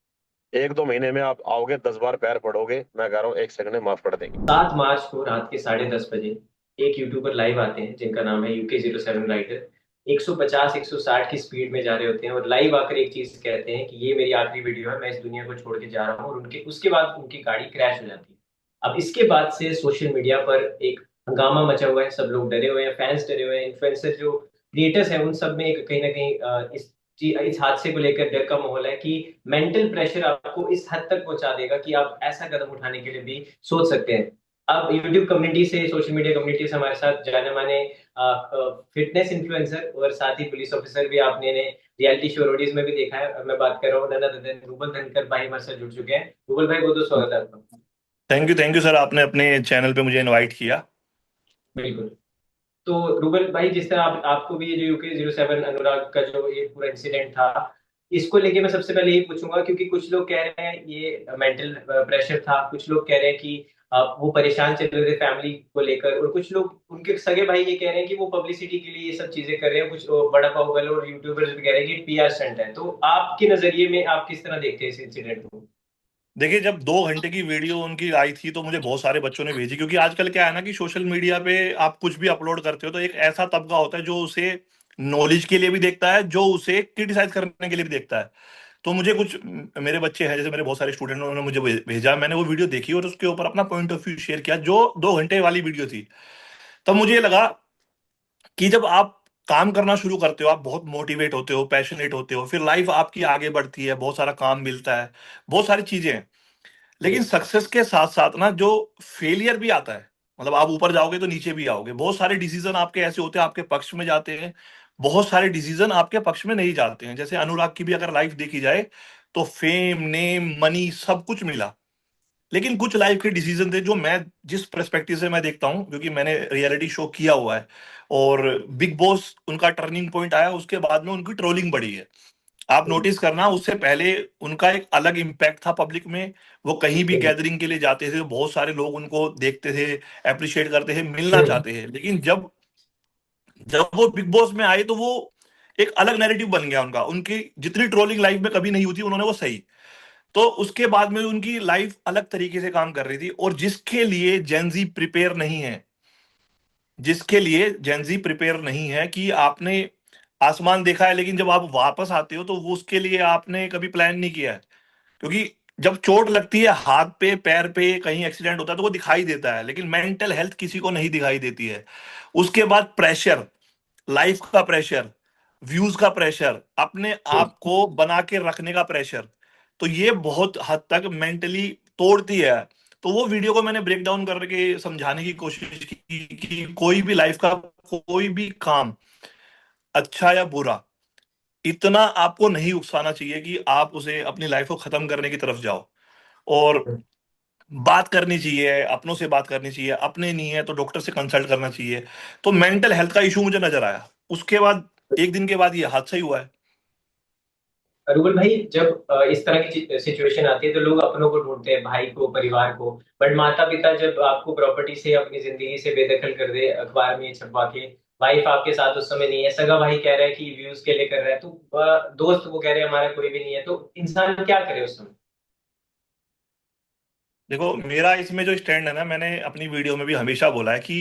1-2 महीने में आप आओगे, 10 बार पैर पड़ोगे, मैं कह रहा हूँ 1 सेकंड में माफ कर देंगे। 7 मार्च को रात के 10:30 बजे एक यूट्यूबर लाइव आते हैं जिनका नाम है UK07 राइडर। 150-160 की स्पीड में जा रहे होते हैं और लाइव आकर एक चीज कहते हैं कि ये मेरी आखिरी वीडियो है, मैं इस दुनिया को छोड़ के जा रहा हूँ, और उनके उसके बाद उनकी गाड़ी क्रैश हो जाती है। अब इसके बाद से सोशल मीडिया पर एक हंगामा मचा हुआ है, सब लोग डरे हुए हैं, फैंस डरे हुए हैं, इन्फ्लुएंसर जो क्रिएटर्स हैं उन सब में एक कहीं ना कहीं इस हादसे को लेकर डर का माहौल है कि मेंटल प्रेशर आपको इस हद तक पहुंचा देगा कि आप ऐसा कदम उठाने के लिए भी सोच सकते हैं। अब यूट्यूब कम्युनिटी से, सोशल मीडिया कम्युनिटी से हमारे साथ जाने माने फिटनेस इन्फ्लुएंसर और साथ ही पुलिस ऑफिसर भी आपने ने रियलिटी शो रोडीज में भी देखा है। मैं बात कर रहा हूँ नन अदर देन रूबल धनकर भाई हमारे साथ जुड़ चुके हैं। रूबल भाई बहुत बहुत स्वागत है आपका। थैंक यू सर, आपने अपने चैनल पे मुझे इनवाइट किया। बिल्कुल। तो रूबल भाई, जिस तरह आपको भी ये जो UK07 अनुराग का जो ये पूरा इंसिडेंट था, इसको लेके मैं सबसे पहले यही पूछूंगा, क्योंकि कुछ लोग कह रहे हैं ये मेंटल प्रेशर था, कुछ लोग कह रहे हैं कि वो परेशान चल रहे थे फैमिली को लेकर, और कुछ लोग उनके सगे भाई ये कह रहे हैं कि वो पब्लिसिटी के लिए ये सब चीजें कर रहे हैं। कुछ बड़ा पाव वाले और यूट्यूबर्स भी कह रहे हैं कि PR स्टंट है। तो आपके नजरिए में आप किस तरह देखते हैं इस इंसिडेंट को? देखिए, जब 2 घंटे की वीडियो उनकी आई थी तो मुझे बहुत सारे बच्चों ने भेजी, क्योंकि आजकल क्या है ना कि सोशल मीडिया पे आप कुछ भी अपलोड करते हो तो एक ऐसा तबका होता है जो उसे नॉलेज के लिए भी देखता है, जो उसे क्रिटिसाइज करने के लिए भी देखता है। तो मुझे कुछ मेरे बच्चे हैं, जैसे मेरे बहुत सारे स्टूडेंट, उन्होंने मुझे भेजा, मैंने वो वीडियो देखी और उसके ऊपर अपना पॉइंट ऑफ व्यू शेयर किया, जो 2 घंटे वाली वीडियो थी। तब मुझे लगा कि जब आप काम करना शुरू करते हो, आप बहुत मोटिवेट होते हो, पैशनेट होते हो, फिर लाइफ आपकी आगे बढ़ती है, बहुत सारा काम मिलता है, बहुत सारी चीजें हैं। लेकिन सक्सेस के साथ साथ ना जो फेलियर भी आता है, मतलब आप ऊपर जाओगे तो नीचे भी आओगे। बहुत सारे डिसीजन आपके ऐसे होते हैं, आपके पक्ष में जाते हैं, बहुत सारे डिसीजन आपके पक्ष में नहीं जाते हैं। जैसे अनुराग की भी अगर लाइफ देखी जाए तो फेम, नेम, मनी सब कुछ मिला, लेकिन कुछ लाइफ के डिसीजन थे जो मैं जिस पर्सपेक्टिव से मैं देखता हूं, क्योंकि मैंने रियलिटी शो किया हुआ है, और बिग बॉस उनका टर्निंग पॉइंट आया, उसके बाद में उनकी ट्रोलिंग बढ़ी है। आप नोटिस करना, उससे पहले उनका एक अलग इम्पैक्ट था पब्लिक में। वो कहीं भी गैदरिंग के लिए जाते थे, बहुत सारे लोग उनको देखते थे, अप्रिशिएट करते थे, मिलना चाहते थे। लेकिन जब जब वो बिग बॉस में आए तो वो एक अलग नैरेटिव बन गया उनका। उनकी जितनी ट्रोलिंग लाइफ में कभी नहीं हुई थी, उन्होंने वो सही। तो उसके बाद में उनकी लाइफ अलग तरीके से काम कर रही थी, और जिसके लिए जेंजी प्रिपेयर नहीं है, जिसके लिए जेंजी प्रिपेयर नहीं है। कि आपने आसमान देखा है लेकिन जब आप वापस आते हो तो वो उसके लिए आपने कभी प्लान नहीं किया है। क्योंकि जब चोट लगती है हाथ पे पैर पे कहीं एक्सीडेंट होता है तो वो दिखाई देता है, लेकिन मेंटल हेल्थ किसी को नहीं दिखाई देती है। उसके बाद प्रेशर, लाइफ का प्रेशर, व्यूज का प्रेशर, अपने आप को बना के रखने का प्रेशर, तो ये बहुत हद तक मेंटली तोड़ती है। तो वो वीडियो को मैंने ब्रेक डाउन करके समझाने की कोशिश की कि कोई भी लाइफ का कोई भी काम, अच्छा या बुरा, इतना आपको नहीं उकसाना चाहिए कि आप उसे अपनी लाइफ को खत्म करने की तरफ जाओ। और बात करनी चाहिए, अपनों से बात करनी चाहिए, अपने नहीं है तो डॉक्टर से कंसल्ट करना चाहिए। तो मेंटल हेल्थ का इशू मुझे नजर आया। उसके बाद एक दिन के बाद ये हादसा ही हुआ है। रूबल भाई, जब इस तरह की सिचुएशन आती है तो लोग अपनों को ढूंढते हैं, भाई को, परिवार को। बट माता पिता जब आपको प्रॉपर्टी से, अपनी जिंदगी से बेदखल कर दे, अखबार में छपवा के, वाइफ आपके साथ उस समय नहीं है, सगा भाई कह रहा है कि व्यूज के लिए कर रहा है, तो दोस्त वो कह रहे हैं हमारा कोई भी नहीं है, तो इंसान क्या करे उस समय? देखो, मेरा इसमें जो स्टैंड है ना, मैंने अपनी वीडियो में भी हमेशा बोला है कि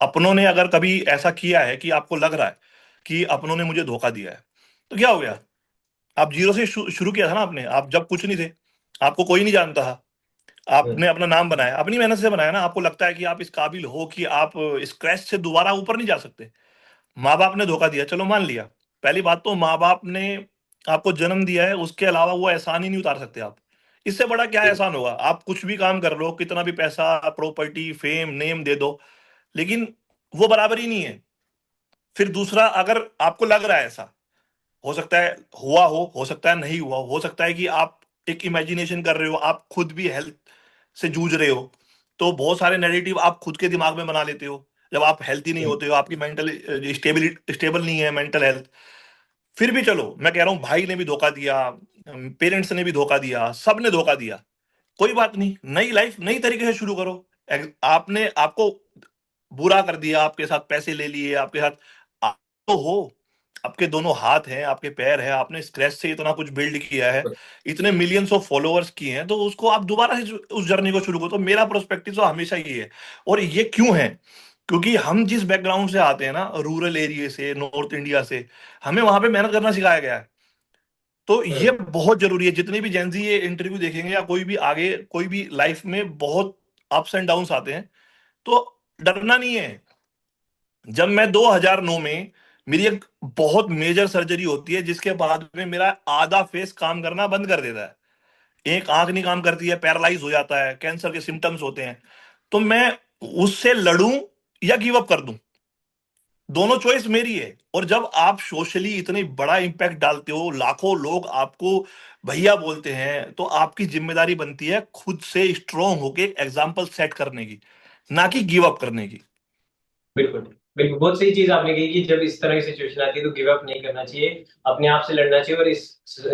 अपनों ने अगर कभी ऐसा किया है कि आपको लग रहा है कि अपनों ने मुझे धोखा दिया है, तो क्या हो गया? आप जीरो से शुरू किया था ना आपने। आप जब कुछ नहीं थे, आपको कोई नहीं जानता था, हम्म। आपने अपना नाम बनाया, अपनी मेहनत से बनाया ना। आपको लगता है कि आप इस काबिल हो कि आप स्क्रैच से दोबारा ऊपर नहीं जा सकते। माँ बाप ने धोखा दिया, चलो मान लिया। पहली बात तो माँ बाप ने आपको जन्म दिया है, उसके अलावा वो एहसान ही नहीं उतार सकते आप। इससे बड़ा क्या एहसान होगा? आप कुछ भी काम कर लो, कितना भी पैसा, प्रॉपर्टी, फेम, नेम दे दो, लेकिन वो बराबर ही नहीं है। फिर दूसरा, अगर आपको लग रहा है ऐसा, हो सकता है हुआ हो सकता है नहीं हुआ हो सकता है कि आप एक इमेजिनेशन कर रहे हो, आप खुद भी हेल्थ से जूझ रहे हो, तो बहुत सारे नैरेटिव आप खुद के दिमाग में बना लेते हो। जब आप हेल्थी नहीं होते हो, आपकी मेंटल स्टेबल नहीं है मेंटल हेल्थ, फिर भी चलो, मैं कह रहा हूँ भाई ने भी धोखा दिया, पेरेंट्स ने भी धोखा दिया, सब ने धोखा दिया, कोई बात नहीं, नई लाइफ नई तरीके से शुरू करो। आपने आपको बुरा कर दिया, आपके साथ पैसे ले लिए, आपके साथ, आप तो हो, आपके दोनों हाथ हैं, आपके पैर हैं, आपने स्क्रैच से इतना कुछ बिल्ड किया है, इतने मिलियंस ऑफ फॉलोअर्स किए हैं, तो उसको आप दोबारा से उस जर्नी को शुरू करो। तो मेरा पर्सपेक्टिव तो हमेशा ये है। और ये क्यों है? क्योंकि हम जिस बैकग्राउंड से आते हैं ना, रूरल एरिया से, नॉर्थ इंडिया से, हमें वहां पे मेहनत करना सिखाया गया है। तो ये हम्म। बहुत जरूरी है। जितने भी जेंजी ये इंटरव्यू देखेंगे या कोई भी आगे कोई भी लाइफ में बहुत अप्स एंड डाउन्स आते हैं, तो डरना नहीं है। जब मैं 2009 में, मेरी एक बहुत मेजर सर्जरी होती है जिसके बाद में मेरा आधा फेस काम करना बंद कर देता है, एक आंख नहीं काम करती है, पैरालाइज हो जाता है, कैंसर के सिम्टम्स होते हैं, तो मैं उससे लड़ूं या गिव अप कर दूं, दोनों चॉइस मेरी है। और जब आप सोशली इतनी बड़ा इंपैक्ट डालते हो, लाखों लोग आपको भैया बोलते हैं, तो आपकी जिम्मेदारी बनती है खुद से स्ट्रोंग होके एग्जाम्पल सेट करने की, ना कि गिव अप करने की। बिल्कुल। बिल्कुल, बहुत सही चीज आपने कही कि जब इस तरह की सिचुएशन आती है तो गिव अप नहीं करना चाहिए, अपने आप से लड़ना चाहिए, और इस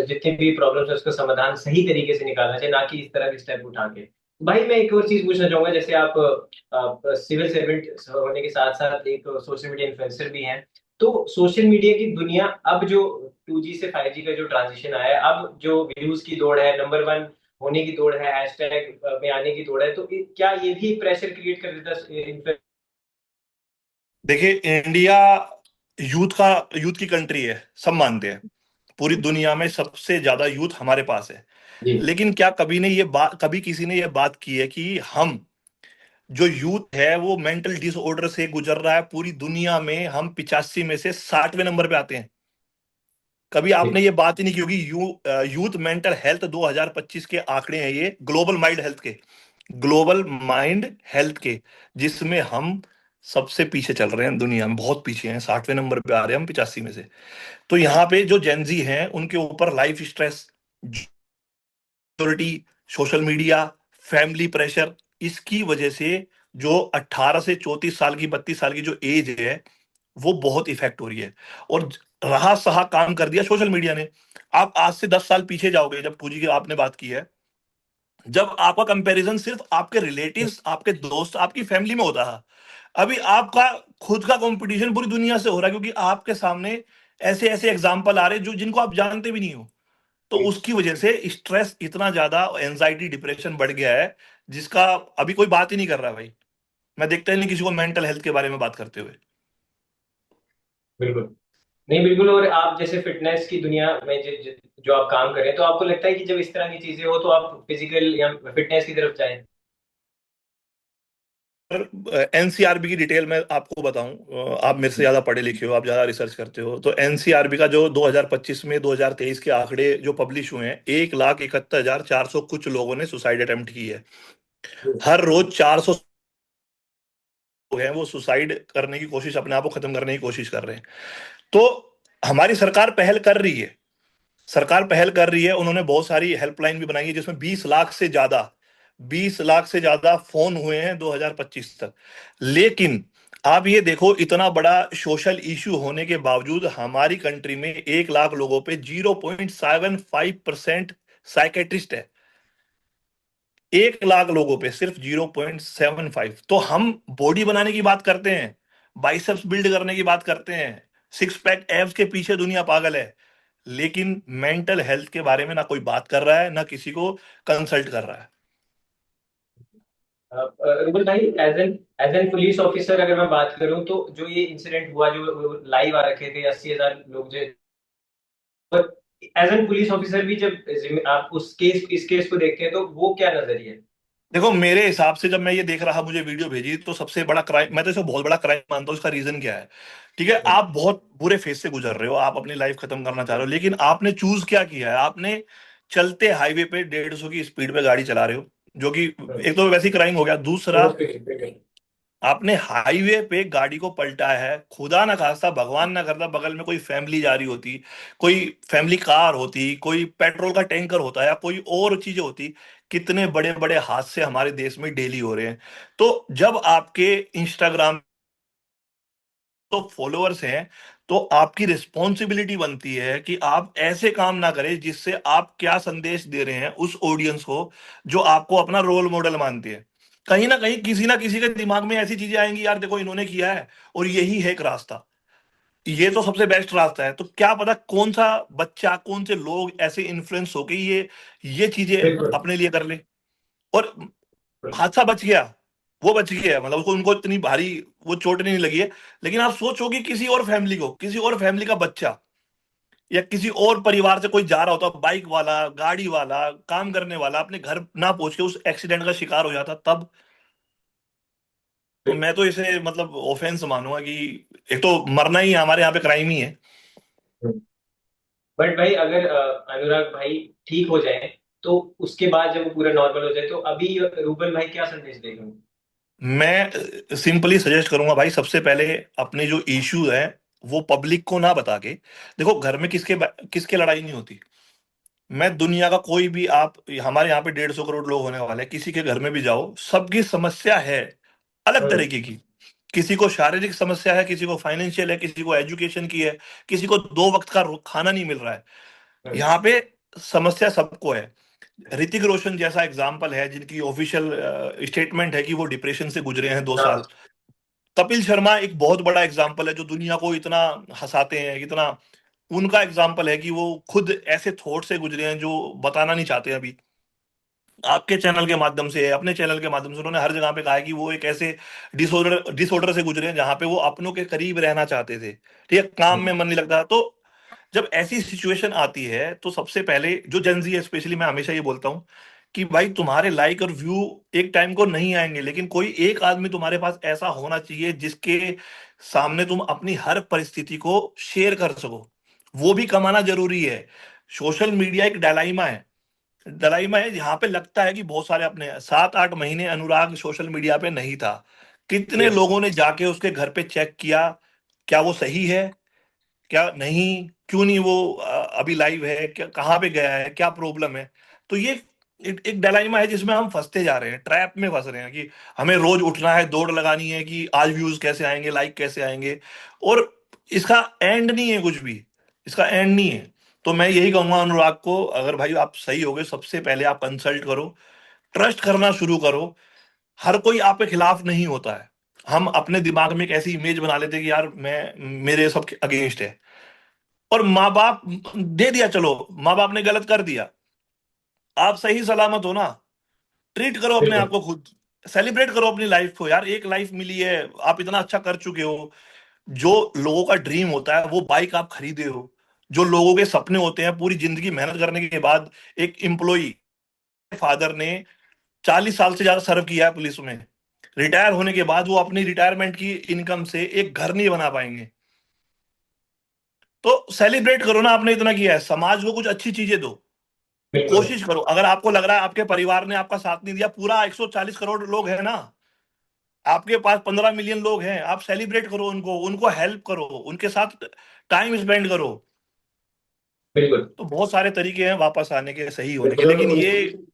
जितनी भी प्रॉब्लम्स है उसका समाधान सही तरीके से निकालना चाहिए, ना कि इस तरह के स्टेप उठा के। भाई, मैं एक और चीज पूछना चाहूंगा, जैसे आप सिविल सर्वेंट होने के साथ साथ एक सोशल मीडिया इन्फ्लुएंसर भी हैं, तो सोशल मीडिया की दुनिया अब जो 2G से 5G का जो ट्रांजिशन आया है, अब जो व्यूज की दौड़ है, नंबर वन होने की दौड़ है, हैशटैग में आने की दौड़ है, तो क्या ये भी प्रेशर क्रिएट कर देता है? देखिए, इंडिया यूथ की कंट्री है, सब मानते हैं। पूरी दुनिया में सबसे ज्यादा यूथ हमारे पास है। जी। लेकिन क्या कभी किसी ने ये बात की है कि हम, जो यूथ है वो मेंटल डिसऑर्डर से गुजर रहा है? पूरी दुनिया में हम 85 में से 60वें नंबर पे आते हैं। कभी आपने ये बात ही नहीं की होगी। यूथ मेंटल हेल्थ 2025 के आंकड़े हैं, ये ग्लोबल माइंड हेल्थ के, जिसमें हम सबसे पीछे चल रहे हैं, दुनिया में बहुत पीछे हैं, 60वें नंबर पे आ रहे हैं हम 85 में से। तो यहाँ पे जो जेंजी हैं उनके ऊपर life stress, security, social media, family pressure, इसकी वजह से जो 18 से 34 साल की, 32 साल की जो एज है, वो बहुत इफेक्ट हो रही है। और रहा सहा काम कर दिया सोशल मीडिया ने। आप आज से 10 साल पीछे जाओगे, जब पूंजी की आपने बात की है, जब आपका कंपैरिजन सिर्फ आपके रिलेटिव्स, आपके दोस्त, आपकी फैमिली में होता था, अभी आपका खुद का कंपटीशन पूरी दुनिया से हो रहा है, क्योंकि आपके सामने ऐसे ऐसे एग्जाम्पल आ रहे हैं जो जिनको आप जानते भी नहीं हो। तो उसकी वजह से स्ट्रेस इतना ज्यादा, एंजाइटी, डिप्रेशन बढ़ गया है, जिसका अभी कोई बात ही नहीं कर रहा भाई। मैं देखता ही नहीं किसी को मेंटल हेल्थ के बारे में बात करते हुए। बिल्कुल। नहीं, बिल्कुल। और आप जैसे फिटनेस की दुनिया में जो आप काम कर रहे हैं, तो आपको लगता है कि जब इस तरह की चीजें हो तो आप फिजिकल या फिटनेस की तरफ जाएं? एनसीआरबी की डिटेल मैं आपको बताऊं, आप मेरे से ज्यादा पढ़े लिखे हो, आप ज्यादा रिसर्च करते हो, तो एनसीआरबी का जो 2025 में 2023 के आंकड़े जो पब्लिश हुए हैं, 1,71,400 कुछ लोगों ने सुसाइड अटेम्प्ट की है। हर रोज 400 लोग हैं वो सुसाइड करने की कोशिश, अपने आप को खत्म करने की कोशिश कर रहे हैं। तो हमारी सरकार पहल कर रही है, उन्होंने बहुत सारी हेल्पलाइन भी बनाई है, जिसमें 20 लाख से ज्यादा फोन हुए हैं 2025 तक। लेकिन आप ये देखो, इतना बड़ा सोशल इशू होने के बावजूद हमारी कंट्री में 1 लाख लोगों पे 0.75% साइकेट्रिस्ट है। 1 लाख लोगों पे सिर्फ 0.75। तो हम बॉडी बनाने की बात करते हैं, बाइसेप्स बिल्ड करने की बात करते हैं, सिक्स पैक एब्स के पीछे दुनिया पागल है, लेकिन मेंटल हेल्थ के बारे में ना कोई बात कर रहा है, ना किसी को कंसल्ट कर रहा है। रुबल भाई, एज एन पुलिस ऑफिसर अगर मैं बात करूं, तो जो ये इंसिडेंट हुआ, जो लाइव आ रखे थे 80,000 लोग जो, एज एन पुलिस ऑफिसर भी जब आप इस केस को देखते हैं, तो वो क्या नजरिया है? देखो, मेरे हिसाब से जब मैं ये देख रहा, मुझे वीडियो भेजी, तो सबसे बड़ा क्राइम, मैं तो इसे बहुत बड़ा क्राइम मानता हूँ। इसका रीजन क्या है? ठीक है, आप बहुत बुरे फेज से गुजर रहे हो, आप अपनी लाइफ खत्म करना चाह रहे हो, लेकिन आपने चूज क्या किया है? आपने चलते हाईवे पे 150 की स्पीड पे गाड़ी चला रहे हो, जो कि एक तो वैसी क्राइम हो गया। दूसरा, आपने हाईवे पे गाड़ी को पलटा है, खुदा ना खास्ता, भगवान ना करता, बगल में कोई फैमिली जा रही होती, कोई फैमिली कार होती, कोई पेट्रोल का टैंकर होता है, या कोई और चीजें होती। कितने बड़े बड़े हादसे हमारे देश में डेली हो रहे हैं। तो जब आपके इंस्टाग्राम तो फॉलोअर्स हैं, तो आपकी रिस्पॉन्सिबिलिटी बनती है कि आप ऐसे काम ना करें जिससे आप क्या संदेश दे रहे हैं उस ऑडियंस को, जो आपको अपना रोल मॉडल मानती है। कहीं ना किसी के दिमाग में ऐसी चीजें आएंगी, यार देखो इन्होंने किया है और यही है एक रास्ता, ये तो सबसे बेस्ट रास्ता है। तो क्या पता कौन सा बच्चा, कौन से लोग ऐसे इन्फ्लुएंस होके ये चीजें बिल्कुल। अपने लिए कर ले। और हादसा बच गया, वो बच गया, मतलब उसको, उनको इतनी भारी वो चोट नहीं लगी है। लेकिन आप सोचो कि किसी और फैमिली का बच्चा, या किसी और परिवार से कोई जा रहा होता, बाइक वाला, गाड़ी वाला, काम करने वाला, अपने घर ना पहुंच के उस एक्सीडेंट का शिकार हो जाता तब। तो मैं तो इसे मतलब ऑफेंस मानूंगा कि एक तो मरना ही हमारे यहाँ पे क्राइम ही है। बट भाई, अगर अनुराग भाई ठीक हो जाए, तो उसके बाद जब वो पूरा नॉर्मल हो जाए, तो अभी रूबल भाई क्या संदेश देंगे? मैं सिंपली सजेस्ट करूंगा भाई, सबसे पहले अपने जो इश्यू है वो पब्लिक को ना बता के, देखो घर में किसके किसके लड़ाई नहीं होती। मैं दुनिया का कोई भी, आप हमारे यहाँ पे 150 करोड़ लोग होने वाले हैं, किसी के घर में भी जाओ, सबकी समस्या है अलग हम्म। तरीके की। किसी को शारीरिक समस्या है, किसी को फाइनेंशियल है, किसी को एजुकेशन की है, किसी को 2 वक्त का खाना नहीं मिल रहा है। हम्म। यहाँ पे समस्या सबको है। ऋतिक रोशन जैसा एग्जाम्पल है, जिनकी ऑफिशियल स्टेटमेंट है कि वो डिप्रेशन से गुजरे हैं 2 साल। हाँ। कपिल शर्मा एक बहुत बड़ा एग्जाम्पल है, जो दुनिया को इतना हंसाते हैं, इतना, उनका एग्जाम्पल है कि वो खुद ऐसे थॉट से गुजरे हैं जो बताना नहीं चाहते अभी। आपके चैनल के माध्यम से, अपने चैनल के माध्यम से उन्होंने हर जगह पे कहा है कि वो एक ऐसे डिसऑर्डर से गुजरे हैं जहां पे वो अपनों के करीब रहना चाहते थे, ठीक है, काम में मन नहीं लगता। तो जब ऐसी सिचुएशन आती है, तो सबसे पहले जो जेंजी है स्पेशली, मैं हमेशा ये बोलता हूँ कि भाई, तुम्हारे लाइक और व्यू एक टाइम को नहीं आएंगे, लेकिन कोई एक आदमी तुम्हारे पास ऐसा होना चाहिए जिसके सामने तुम अपनी हर परिस्थिति को शेयर कर सको। वो भी कमाना जरूरी है। सोशल मीडिया एक डालाइमा है, यहाँ पे लगता है कि बहुत सारे अपने 7-8 महीने अनुराग सोशल मीडिया पे नहीं था। कितने यस। लोगों ने जाके उसके घर पे चेक किया, क्या वो सही है, क्या नहीं, क्यों नहीं वो अभी लाइव है, क्या, कहाँ पे गया है, क्या प्रॉब्लम है। तो ये एक डायलेमा है जिसमें हम फंसते जा रहे हैं, ट्रैप में फंस रहे हैं कि हमें रोज उठना है, दौड़ लगानी है कि आज व्यूज कैसे आएंगे, लाइक कैसे आएंगे। और इसका एंड नहीं है कुछ भी, इसका एंड नहीं है। तो मैं यही कहूंगा अनुराग को, अगर भाई आप सही हो गए, सबसे पहले आप कंसल्ट करो, ट्रस्ट करना शुरू करो। हर कोई आपके खिलाफ नहीं होता है। हम अपने दिमाग में एक ऐसी इमेज बना लेते हैं कि यार मैं, मेरे सब अगेंस्ट है, और माँ बाप दे दिया, चलो माँ बाप ने गलत कर दिया, आप सही सलामत हो ना, ट्रीट करो अपने आप बिल्कुल। को खुद। सेलिब्रेट करो अपनी लाइफ को यार, एक लाइफ मिली है, आप इतना अच्छा कर चुके हो। जो लोगों का ड्रीम होता है वो बाइक आप खरीदे हो, जो लोगों के सपने होते हैं पूरी जिंदगी मेहनत करने के बाद, एक एम्प्लॉई फादर ने 40 साल से ज्यादा सर्व किया है पुलिस में, रिटायर होने के बाद वो अपनी रिटायरमेंट की इनकम से एक घर नहीं बना पाएंगे। तो सेलिब्रेट करो ना, आपने इतना किया है, समाज को कुछ अच्छी चीजें दो, बिल्कुल कोशिश करो। अगर आपको लग रहा है आपके परिवार ने आपका साथ नहीं दिया, पूरा 140 करोड़ लोग हैं ना, आपके पास 15 मिलियन लोग हैं, आप सेलिब्रेट करो उनको, उनको हेल्प करो, उनके साथ टाइम स्पेंड करो। बिल्कुल तो बहुत सारे तरीके हैं वापस आने के, सही होने के, बिल्कुल। और लेकिन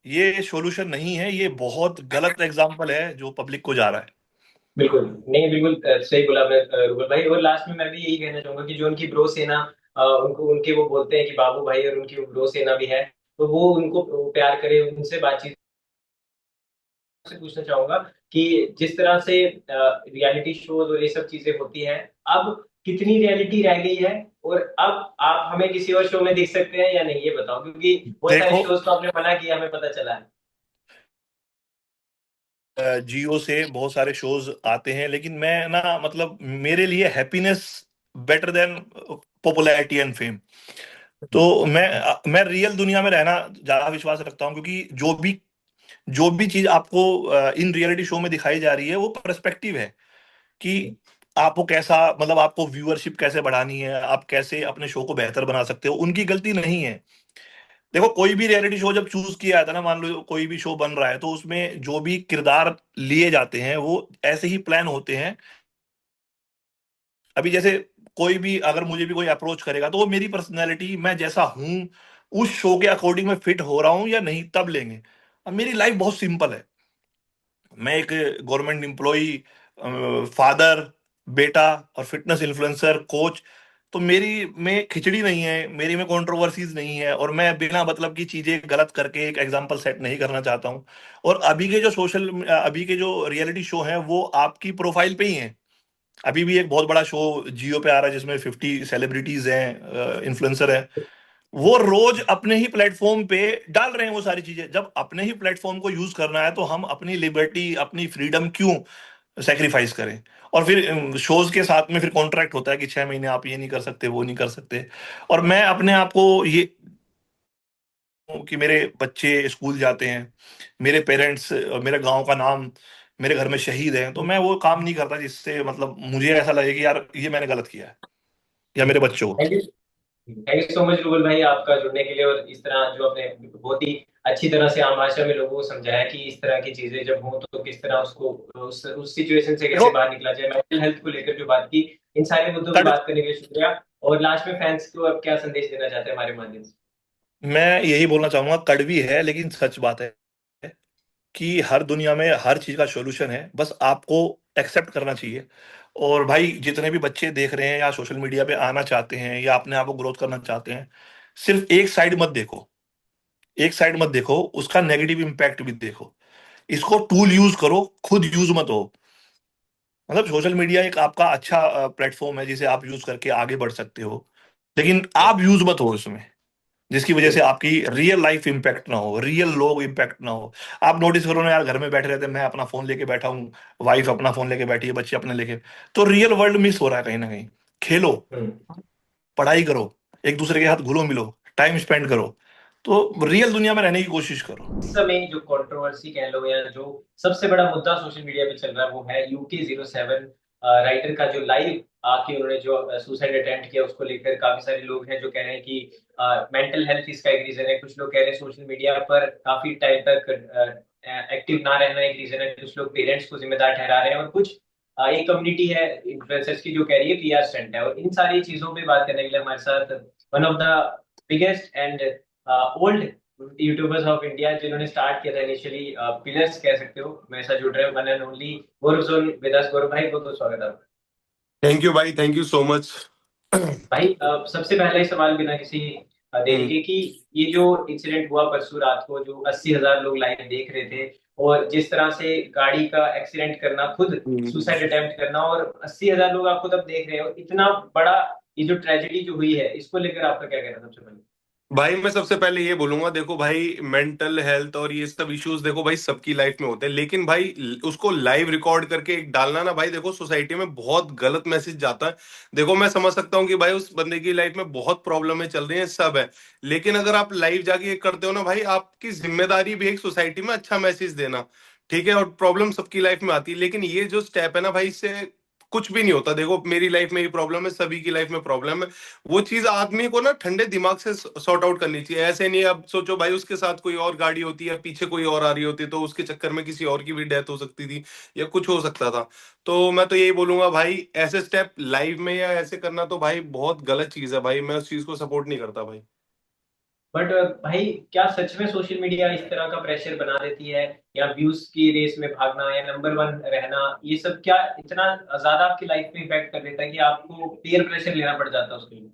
ये सॉल्यूशन नहीं है, ये बहुत गलत एग्जाम्पल है जो पब्लिक को जा रहा है। बिल्कुल नहीं, बिल्कुल सही बोला आपने रूबल भाई। और लास्ट में मैं भी यही कहना चाहूंगा कि जो उनकी ब्रो सेना, उनको उनके वो बोलते हैं कि बाबू भाई, और उनकी ब्रो सेना भी है, तो वो उनको प्यार करे, उनसे बातचीत से पूछना चाहूंगा कि जिस तरह से रियलिटी शोज और ये सब चीजें होती हैं, अब कितनी रियलिटी रह गई है, और अब आप हमें किसी और शो में देख सकते हैं या नहीं, ये बताओ, क्योंकि बहुत सारे देखो, शोज तो आपने मना किया, हमें पता चला है। जियो से बहुत सारे शोज आते हैं, लेकिन मैं ना, मतलब मेरे लिए happiness better than popularity and fame. तो मैं रियल दुनिया में रहना ज्यादा विश्वास रखता हूँ, क्योंकि जो भी चीज आपको इन रियलिटी शो में दिखाई जा रही है वो पर्सपेक्टिव है कि आपको कैसा, मतलब आपको व्यूअरशिप कैसे बढ़ानी है, आप कैसे अपने शो को बेहतर बना सकते हो, उनकी गलती नहीं है। देखो, कोई भी रियलिटी शो जब चूज किया जाता है ना, मान लो कोई भी शो बन रहा है, तो उसमें जो भी किरदार लिए जाते हैं वो ऐसे ही प्लान होते हैं। अभी जैसे कोई भी अगर मुझे भी कोई अप्रोच करेगा, तो वो मेरी पर्सनैलिटी, मैं जैसा हूं उस शो के अकॉर्डिंग मैं फिट हो रहा हूं या नहीं, तब लेंगे। अब मेरी लाइफ बहुत सिंपल है, मैं एक गवर्नमेंट एम्प्लॉई, फादर, बेटा, और फिटनेस इन्फ्लुएंसर, कोच। तो मेरी में खिचड़ी नहीं है, मेरी में कंट्रोवर्सीज नहीं है, और मैं बिना मतलब की चीजें गलत करके एक एग्जांपल सेट नहीं करना चाहता हूं। और अभी के जो रियलिटी शो हैं वो आपकी प्रोफाइल पे ही हैं। अभी भी एक बहुत बड़ा शो जियो पे आ रहा है जिसमें 50 सेलिब्रिटीज हैं, इन्फ्लुएंसर हैं, वो रोज अपने ही प्लेटफॉर्म पे डाल रहे हैं वो सारी चीजें। जब अपने ही प्लेटफॉर्म को यूज करना है तो हम अपनी लिबर्टी, अपनी फ्रीडम क्यों सेक्रीफाइस करें? और फिर शोज के साथ में फिर कॉन्ट्रैक्ट होता है कि 6 महीने आप ये नहीं कर सकते, वो नहीं कर सकते। और मैं अपने आप को ये कि मेरे बच्चे स्कूल जाते हैं, मेरे पेरेंट्स, मेरे गांव का नाम, मेरे घर में शहीद हैं, तो मैं वो काम नहीं करता जिससे मतलब मुझे ऐसा लगे कि यार ये मैंने गलत किया है, या मेरे बच्चों को। Thank you so much rouble भाई, आपका जुड़ने के लिए, और इस तरह जो आपने बहुत ही अच्छी तरह से आम भाषा में लोगों को समझाया कि इस तरह की चीजें जब हों तो किस तरह उसको उस सिचुएशन से कैसे देखो, बाहर निकला जाए। मेंटल हेल्थ को लेकर जो बात की, इन सारे मुद्दों पे कड़ बात करने के लिए शुक्रिया। और लास्ट में फैंस को अब क्या संदेश देना चाहते हैं हमारे माध्यम से? मैं यही बोलना चाहूंगा, कड़वी है लेकिन सच बात है कि हर दुनिया में हर चीज का सॉल्यूशन है, बस आपको एक्सेप्ट करना चाहिए। और भाई, जितने भी बच्चे देख रहे हैं या सोशल मीडिया पे आना चाहते हैं या अपने आप को ग्रोथ करना चाहते हैं, सिर्फ एक साइड मत देखो, एक साइड मत देखो, उसका नेगेटिव इम्पैक्ट भी देखो। इसको टूल यूज करो, खुद यूज मत हो। मतलब सोशल मीडिया एक आपका अच्छा प्लेटफॉर्म है जिसे आप यूज करके आगे बढ़ सकते हो, लेकिन आप यूज मत हो उसमें जिसकी वजह से आपकी रियल लाइफ इम्पैक्ट ना हो, रियल लोग इम्पैक्ट ना हो। आप नोटिस करो ना यार, घर में बैठे रहते हैं, मैं अपना फोन लेके बैठा हूँ, वाइफ अपना फोन लेके बैठी है, बच्चे अपने लेके, तो रियल वर्ल्ड मिस हो रहा है कहीं ना कहीं। खेलो, हम्म। पढ़ाई करो, एक दूसरे के साथ घुलो मिलो, टाइम स्पेंड करो, तो रियल दुनिया में रहने की कोशिश करो। इस समय जो कंट्रोवर्सी कह लो, या जो सबसे बड़ा मुद्दा सोशल मीडिया पे चल रहा है, वो है UK07 राइटर का जो लाइव आके उन्होंने जो सुसाइड अटेम्प्ट किया, उसको लेकर काफी सारे लोग हैं जो कह रहे हैं कि मेंटल हेल्थ इसका एक रीजन है। कुछ लोग कह रहे हैं सोशल मीडिया पर काफी टाइम तक एक्टिव ना रहना एक रीजन है। कुछ लोग पेरेंट्स को जिम्मेदार ठहरा रहे हैं, और कुछ एक कम्युनिटी है इन्फ्लुएंसर्स की जो कह रही है PR स्टंट है। और इन सारी चीजों पे बात करने के लिए हमारे साथ one of the biggest and old YouTubers of India, जिन्होंने स्टार्ट किया था इनिशियली, पिलर्स कह सकते हो, मेरे साथ जुड़ रहे हो one and only Gaurav zone with us. Gaurav भाई, बहुत बहुत स्वागत है आपका। थैंक यू भाई, थैंक यू सो मच। भाई सबसे पहला ही सवाल बिना किसी देरी हम्म। के, कि ये जो इंसिडेंट हुआ परसों रात को, जो 80,000 लोग लाइव देख रहे थे, और जिस तरह से गाड़ी का एक्सीडेंट करना, खुद सुसाइड अटेम्प्ट करना, और 80,000 लोग आपको तब देख रहे हो, इतना बड़ा ये जो ट्रेजेडी जो हुई है, इसको लेकर आपका क्या कहना है सबसे पहले? भाई मैं सबसे पहले ये बोलूंगा, देखो भाई मेंटल हेल्थ और ये सब इश्यूज देखो भाई सबकी लाइफ में होते हैं, लेकिन भाई उसको लाइव रिकॉर्ड करके एक डालना ना भाई, देखो सोसाइटी में बहुत गलत मैसेज जाता है। देखो मैं समझ सकता हूँ कि भाई उस बंदे की लाइफ में बहुत प्रॉब्लमें चल रही हैं, सब है, लेकिन अगर आप लाइव जाके ये करते हो ना भाई, आपकी जिम्मेदारी भी एक सोसाइटी में अच्छा मैसेज देना। ठीक है, और प्रॉब्लम सबकी लाइफ में आती है, लेकिन ये जो स्टेप है ना भाई, इससे कुछ भी नहीं होता। देखो मेरी लाइफ में ये प्रॉब्लम है, सभी की लाइफ में प्रॉब्लम है। वो चीज आदमी को ना ठंडे दिमाग से सॉर्ट आउट करनी चाहिए। ऐसे नहीं अब सोचो भाई उसके साथ कोई और गाड़ी होती है, पीछे कोई और आ रही होती तो उसके चक्कर में किसी और की भी डेथ हो सकती थी या कुछ हो सकता था। तो मैं तो यही बोलूंगा भाई, ऐसे स्टेप लाइव में या ऐसे करना तो भाई बहुत गलत चीज है भाई, मैं उस चीज को सपोर्ट नहीं करता भाई। बट भाई, क्या सच में सोशल मीडिया इस तरह का प्रेशर बना देती है, या व्यूज की रेस में भागना या नंबर वन रहना, ये सब क्या इतना ज्यादा आपकी लाइफ में इफेक्ट कर देता है कि आपको पीयर प्रेशर लेना पड़ जाता है उसके लिए?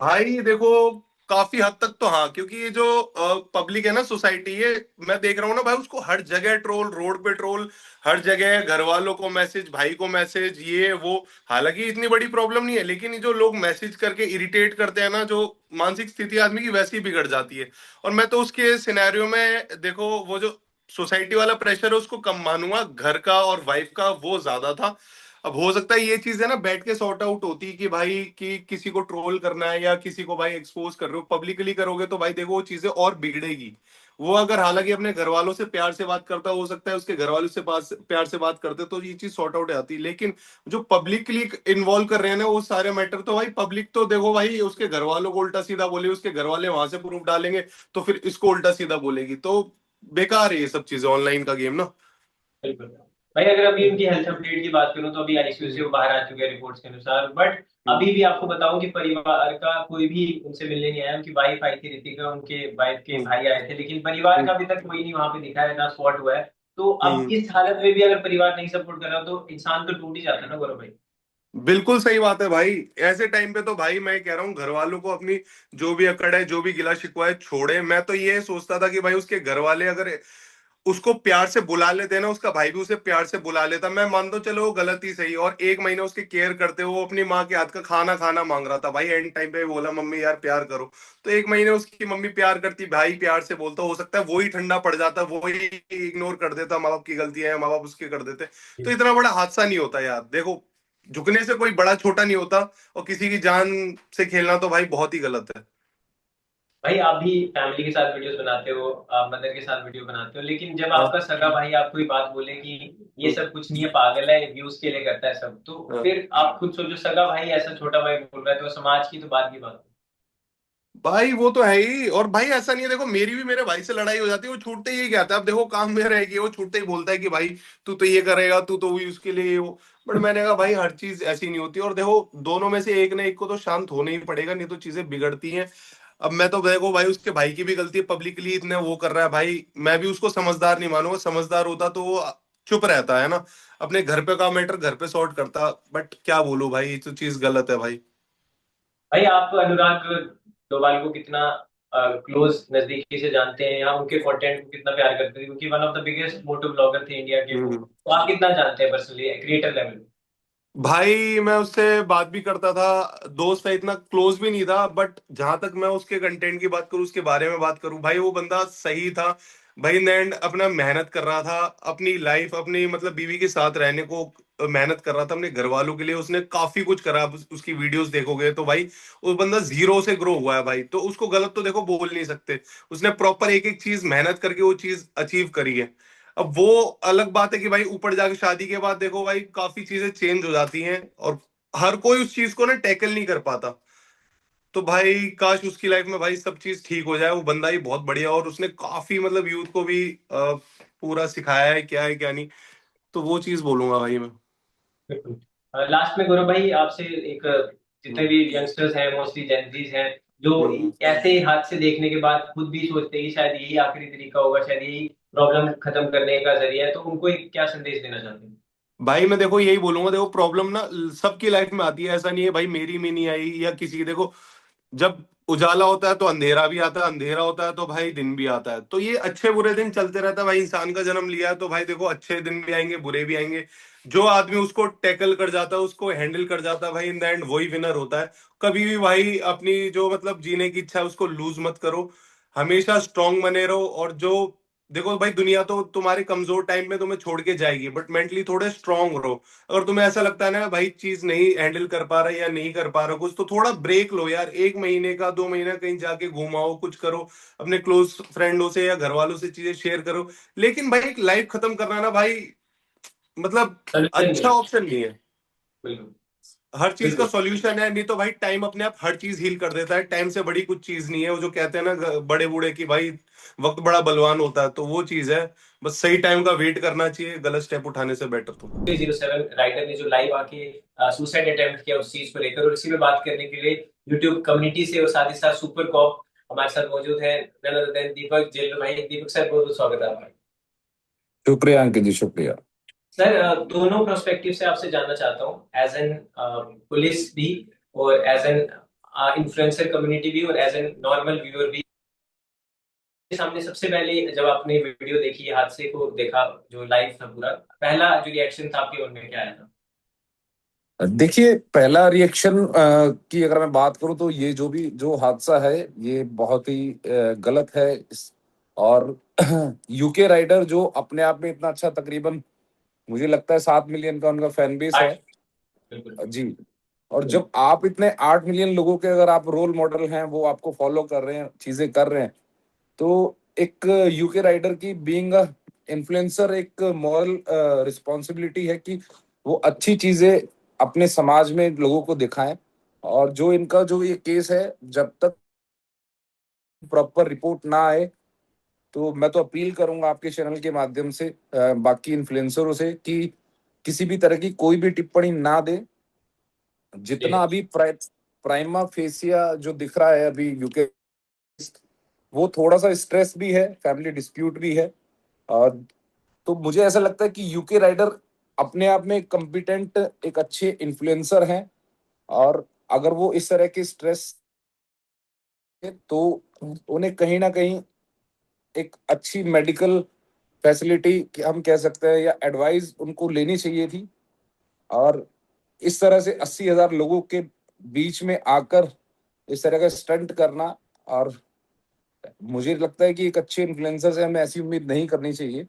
भाई देखो काफी हद तक तो हाँ, क्योंकि ये जो पब्लिक है ना सोसाइटी, ये मैं देख रहा हूँ ना भाई, उसको हर जगह ट्रोल, रोड पे ट्रोल, हर जगह घर वालों को मैसेज, भाई को मैसेज, ये वो। हालांकि इतनी बड़ी प्रॉब्लम नहीं है, लेकिन ये जो लोग मैसेज करके इरिटेट करते हैं ना, जो मानसिक स्थिति आदमी की वैसी ही बिगड़ जाती है। और मैं तो उसके सिनेरियो में देखो वो जो सोसाइटी वाला प्रेशर है उसको कम मानूंगा, घर का और वाइफ का वो ज्यादा था। अब हो सकता है ये चीज है ना बैठ के सॉर्ट आउट होती कि भाई कि किसी को ट्रोल करना है या किसी को भाई एक्सपोज कर रहे हो, पब्लिकली करोगे तो भाई देखो वो चीजें और बिगड़ेगी। वो अगर हालांकि अपने घर वालों से प्यार से बात करता, हो सकता है उसके घर वालों से पास प्यार से बात करते तो ये चीज सॉर्ट आउट आती, लेकिन जो पब्लिकली इन्वॉल्व कर रहे हैं ना वो सारे मैटर, तो भाई पब्लिक तो देखो भाई उसके घर वालों को उल्टा सीधा बोले, उसके घर वाले वहां से प्रूफ डालेंगे तो फिर इसको उल्टा सीधा बोलेगी, तो बेकार है ये सब चीजें, ऑनलाइन का गेम ना। बिल्कुल। भाई, अगर अभी उनकी हेल्थ अपडेट की बात करूं तो अभी आईसीयू से वो बाहर आ चुके हैं रिपोर्ट्स के अनुसार, बट अभी भी आपको बताऊं कि परिवार का कोई भी उनसे मिलने नहीं आया। उनकी वाइफ आई थी ऋतिका, उनके वाइफ के हम्म भाई आए थे, लेकिन परिवार हम्म का अभी तक कोई नहीं वहां पे दिखा है, ना स्पॉट हुआ है। तो अब हम्म। इस हालत में भी अगर परिवार नहीं सपोर्ट कर रहा तो इंसान तो टूट ही जाता है ना गौरव भाई। बिल्कुल सही बात है भाई। ऐसे टाइम पे तो भाई मैं कह रहा हूँ घर वालों को अपनी जो भी अकड़ है, जो भी गिला शिकवा है छोड़े। मैं तो ये सोचता था कि भाई उसके घर वाले अगर उसको प्यार से बुला लेते ना, उसका भाई भी उसे प्यार से बुला लेता, मैं मान दो चलो वो गलत ही सही, और एक महीना उसके केयर करते, वो अपनी माँ के हाथ का खाना खाना मांग रहा था भाई, एंड टाइम पे बोला मम्मी यार प्यार करो, तो एक महीने उसकी मम्मी प्यार करती, भाई प्यार से बोलता, हो सकता है वो ही ठंडा पड़ जाता, वो ही इग्नोर कर देता, माँ बाप की गलती है, माँ बाप उसके कर देते, तो इतना बड़ा हादसा नहीं होता यार। देखो झुकने से कोई बड़ा छोटा नहीं होता, और किसी की जान से खेलना तो भाई बहुत ही गलत है। भाई, आप भी फैमिली के साथ वीडियोस बनाते हो, आप मदर के साथ वीडियो बनाते हो, लेकिन जब हाँ आपका सगा भाई आपको ये बात बोले कि ये हम्म, सब कुछ नहीं है, पागल है, व्यूज के लिए करता है सब, तो हाँ। फिर आप खुद सोचो, सगा भाई ऐसा छोटा भाई बोल रहा है तो समाज की तो बात की बात भाई वो तो है ही, और भाई ऐसा नहीं है, देखो मेरी भी मेरे भाई से लड़ाई हो जाती है, वो छूटते ही कहता है, अब देखो काम में रहेगी, वो छूटते ही बोलता है कि भाई तू तो ये करेगा, तू तो भी उसके लिए ये वो। बट मैंने कहा भाई हर चीज ऐसी नहीं होती, और देखो दोनों में से एक ना एक को तो शांत होना ही पड़ेगा, नहीं तो चीजें बिगड़ती हैं। अब मैं तो देखो भाई उसके भाई की भी गलती है, पब्लिकली इतने वो कर रहा है भाई, मैं भी उसको समझदार नहीं मानूंगा, समझदार होता तो वो चुप रहता है ना, अपने घर पे का मैटर घर पे सॉर्ट करता। बट क्या बोलूं भाई, ये तो चीज गलत है भाई। भाई, आप अनुराग डोभाल को कितना क्लोज नजदीकी से जानते हैं, या उनके कंटेंट को कितना प्यार करते हैं, क्योंकि one of the biggest moto blogger थे इंडिया के वो, हम्म। तो आप कितना जानते हैं पर्सनली क्रिएटर लेवल? भाई मैं उससे बात भी करता था, दोस्त है, इतना क्लोज भी नहीं था, बट जहां तक मैं उसके कंटेंट की बात करूं, उसके बारे में बात करूं, भाई वो बंदा सही था भाई, इन द एंड अपना मेहनत कर रहा था, अपनी लाइफ अपनी मतलब बीवी के साथ रहने को मेहनत कर रहा था, अपने घर वालों के लिए उसने काफी कुछ करा। आप उसकी वीडियोस देखोगे तो भाई वो बंदा जीरो से ग्रो हुआ है भाई, तो उसको गलत तो देखो बोल नहीं सकते। उसने प्रॉपर एक एक चीज मेहनत करके वो चीज अचीव करी है। अब वो अलग बात है कि भाई ऊपर जाके शादी के बाद देखो भाई काफी चीजें चेंज हो जाती हैं, और हर कोई उस चीज को ना टैकल नहीं कर पाता। तो भाई काश उसकी लाइफ में भाई सब चीज ठीक हो जाए, वो बंदा ही बहुत बढ़िया, और उसने काफी मतलब यूथ को भी पूरा सिखाया है क्या है क्या नहीं, तो वो चीज बोलूंगा भाई मैं। बिल्कुल। लास्ट में गौरव भाई आपसे एक, जितने हम्म भी यंगस्टर्स हैं, मोस्टली जेनजीज हैं, जो हम्म। ऐसे हादसे देखने के बाद खुद भी सोचते हैं कि शायद यही आखिरी तरीका होगा, शायद यही प्रॉब्लम खत्म करने का जरिया है, तो उनको एक क्या संदेश देना चाहते हैं? भाई मैं देखो यही बोलूंगा, देखो प्रॉब्लम ना सबकी लाइफ में आती है, ऐसा नहीं है भाई मेरी में नहीं आई या किसी की। देखो जब उजाला होता है तो अंधेरा भी आता है, अंधेरा होता है तो भाई दिन भी आता है। तो ये अच्छे बुरे दिन चलते रहता है भाई। इंसान का जन्म लिया है तो भाई देखो अच्छे दिन भी आएंगे, बुरे भी आएंगे। जो आदमी उसको टैकल कर जाता है, उसको हैंडल कर जाता है भाई, इन द एंड वही विनर होता है। कभी भी भाई अपनी जो मतलब जीने की इच्छा है उसको लूज मत करो, हमेशा स्ट्रांग बने रहो। और जो देखो भाई, दुनिया तो तुम्हारे कमजोर टाइम में तुम्हें छोड़ के जाएगी, बट मेंटली थोड़े स्ट्रांग रहो। अगर तुम्हें ऐसा लगता है ना भाई चीज नहीं हैंडल कर पा रहा या नहीं कर पा रहा कुछ, तो थोड़ा ब्रेक लो यार, 1 महीने का 2 महीना कहीं जाके घुमाओ, कुछ करो, अपने क्लोज फ्रेंडों से या घर वालों से चीजें शेयर करो। लेकिन भाई एक लाइफ खत्म करना ना भाई, मतलब सोल्यूशन नहीं अच्छा है। ऑप्शन नहीं है। बिल्कुल। हर चीज का बिल्कुल। सॉल्यूशन है, नहीं तो भाई टाइम अपने आप हर चीज हील कर देता है। टाइम से बड़ी कुछ चीज नहीं है। वो जो कहते हैं ना बड़े बूढ़े की भाई वक्त बड़ा बलवान होता है, तो वो चीज है। बस सही टाइम का वेट करना चाहिए, गलत स्टेप उठाने से बेटर तो। 07 राइटर ने जो लाइव आके सुसाइड अटेम्प्ट किया उस चीज को लेकर, और इसी में बात करने के लिए यूट्यूब कम्युनिटी से और साथ ही साथ सुपर कॉप हमारे साथ मौजूद है none other than दीपक जेल भाई। दीपक सर, बहुत बहुत स्वागत है आपका। शुक्रिया अंकित जी, शुक्रिया। सर, दोनों प्रोस्पेक्टिव से आपसे जानना चाहता हूँ, एज एन पुलिस भी और एज एन इन्फ्लुएंसर कम्युनिटी भी और एज एन नॉर्मल व्यूअर भी। सामने सबसे पहले जब आपने वीडियो देखी, हादसे को देखा, जो लाइव था पूरा, पहला जो रिएक्शन था आपके मन में क्या आया था? देखिए, पहला रिएक्शन की अगर मैं बात करूं तो ये जो हादसा है ये बहुत ही गलत है। और यूके राइडर जो अपने आप में इतना अच्छा, तकरीबन मुझे लगता है 7 मिलियन का उनका फैन बेस है। बिल्कुल। जी। और जब आप इतने 8 मिलियन लोगों के अगर आप रोल मॉडल हैं, वो आपको फॉलो कर रहे हैं, चीजें कर रहे हैं, तो एक यूके राइडर की बीइंग इन्फ्लुएंसर एक मॉरल रिस्पॉन्सिबिलिटी है कि वो अच्छी चीजें अपने समाज में लोगों को दिखाएं। और जो इनका जो ये केस है, जब तक प्रॉपर रिपोर्ट ना आए, तो मैं तो अपील करूंगा आपके चैनल के माध्यम से बाकी इन्फ्लुएंसरों से कि किसी भी तरह की कोई भी टिप्पणी ना दे। जितना अभी प्राइमा फेसिया जो दिख रहा है अभी यूके, वो थोड़ा सा स्ट्रेस भी है, फैमिली डिस्प्यूट भी है। और तो मुझे ऐसा लगता है कि यूके राइडर अपने आप में कॉम्पिटेंट एक अच्छे इन्फ्लुएंसर हैं। और अगर वो इस तरह के स्ट्रेस है, तो उन्हें कहीं ना कहीं एक अच्छी मेडिकल फैसिलिटी हम कह सकते हैं या एडवाइस उनको लेनी चाहिए थी। और इस तरह से 80,000 लोगों के बीच में आकर इस तरह का स्टंट करना, और मुझे लगता है कि एक अच्छे इन्फ्लुएंसर से हमें ऐसी उम्मीद नहीं करनी चाहिए।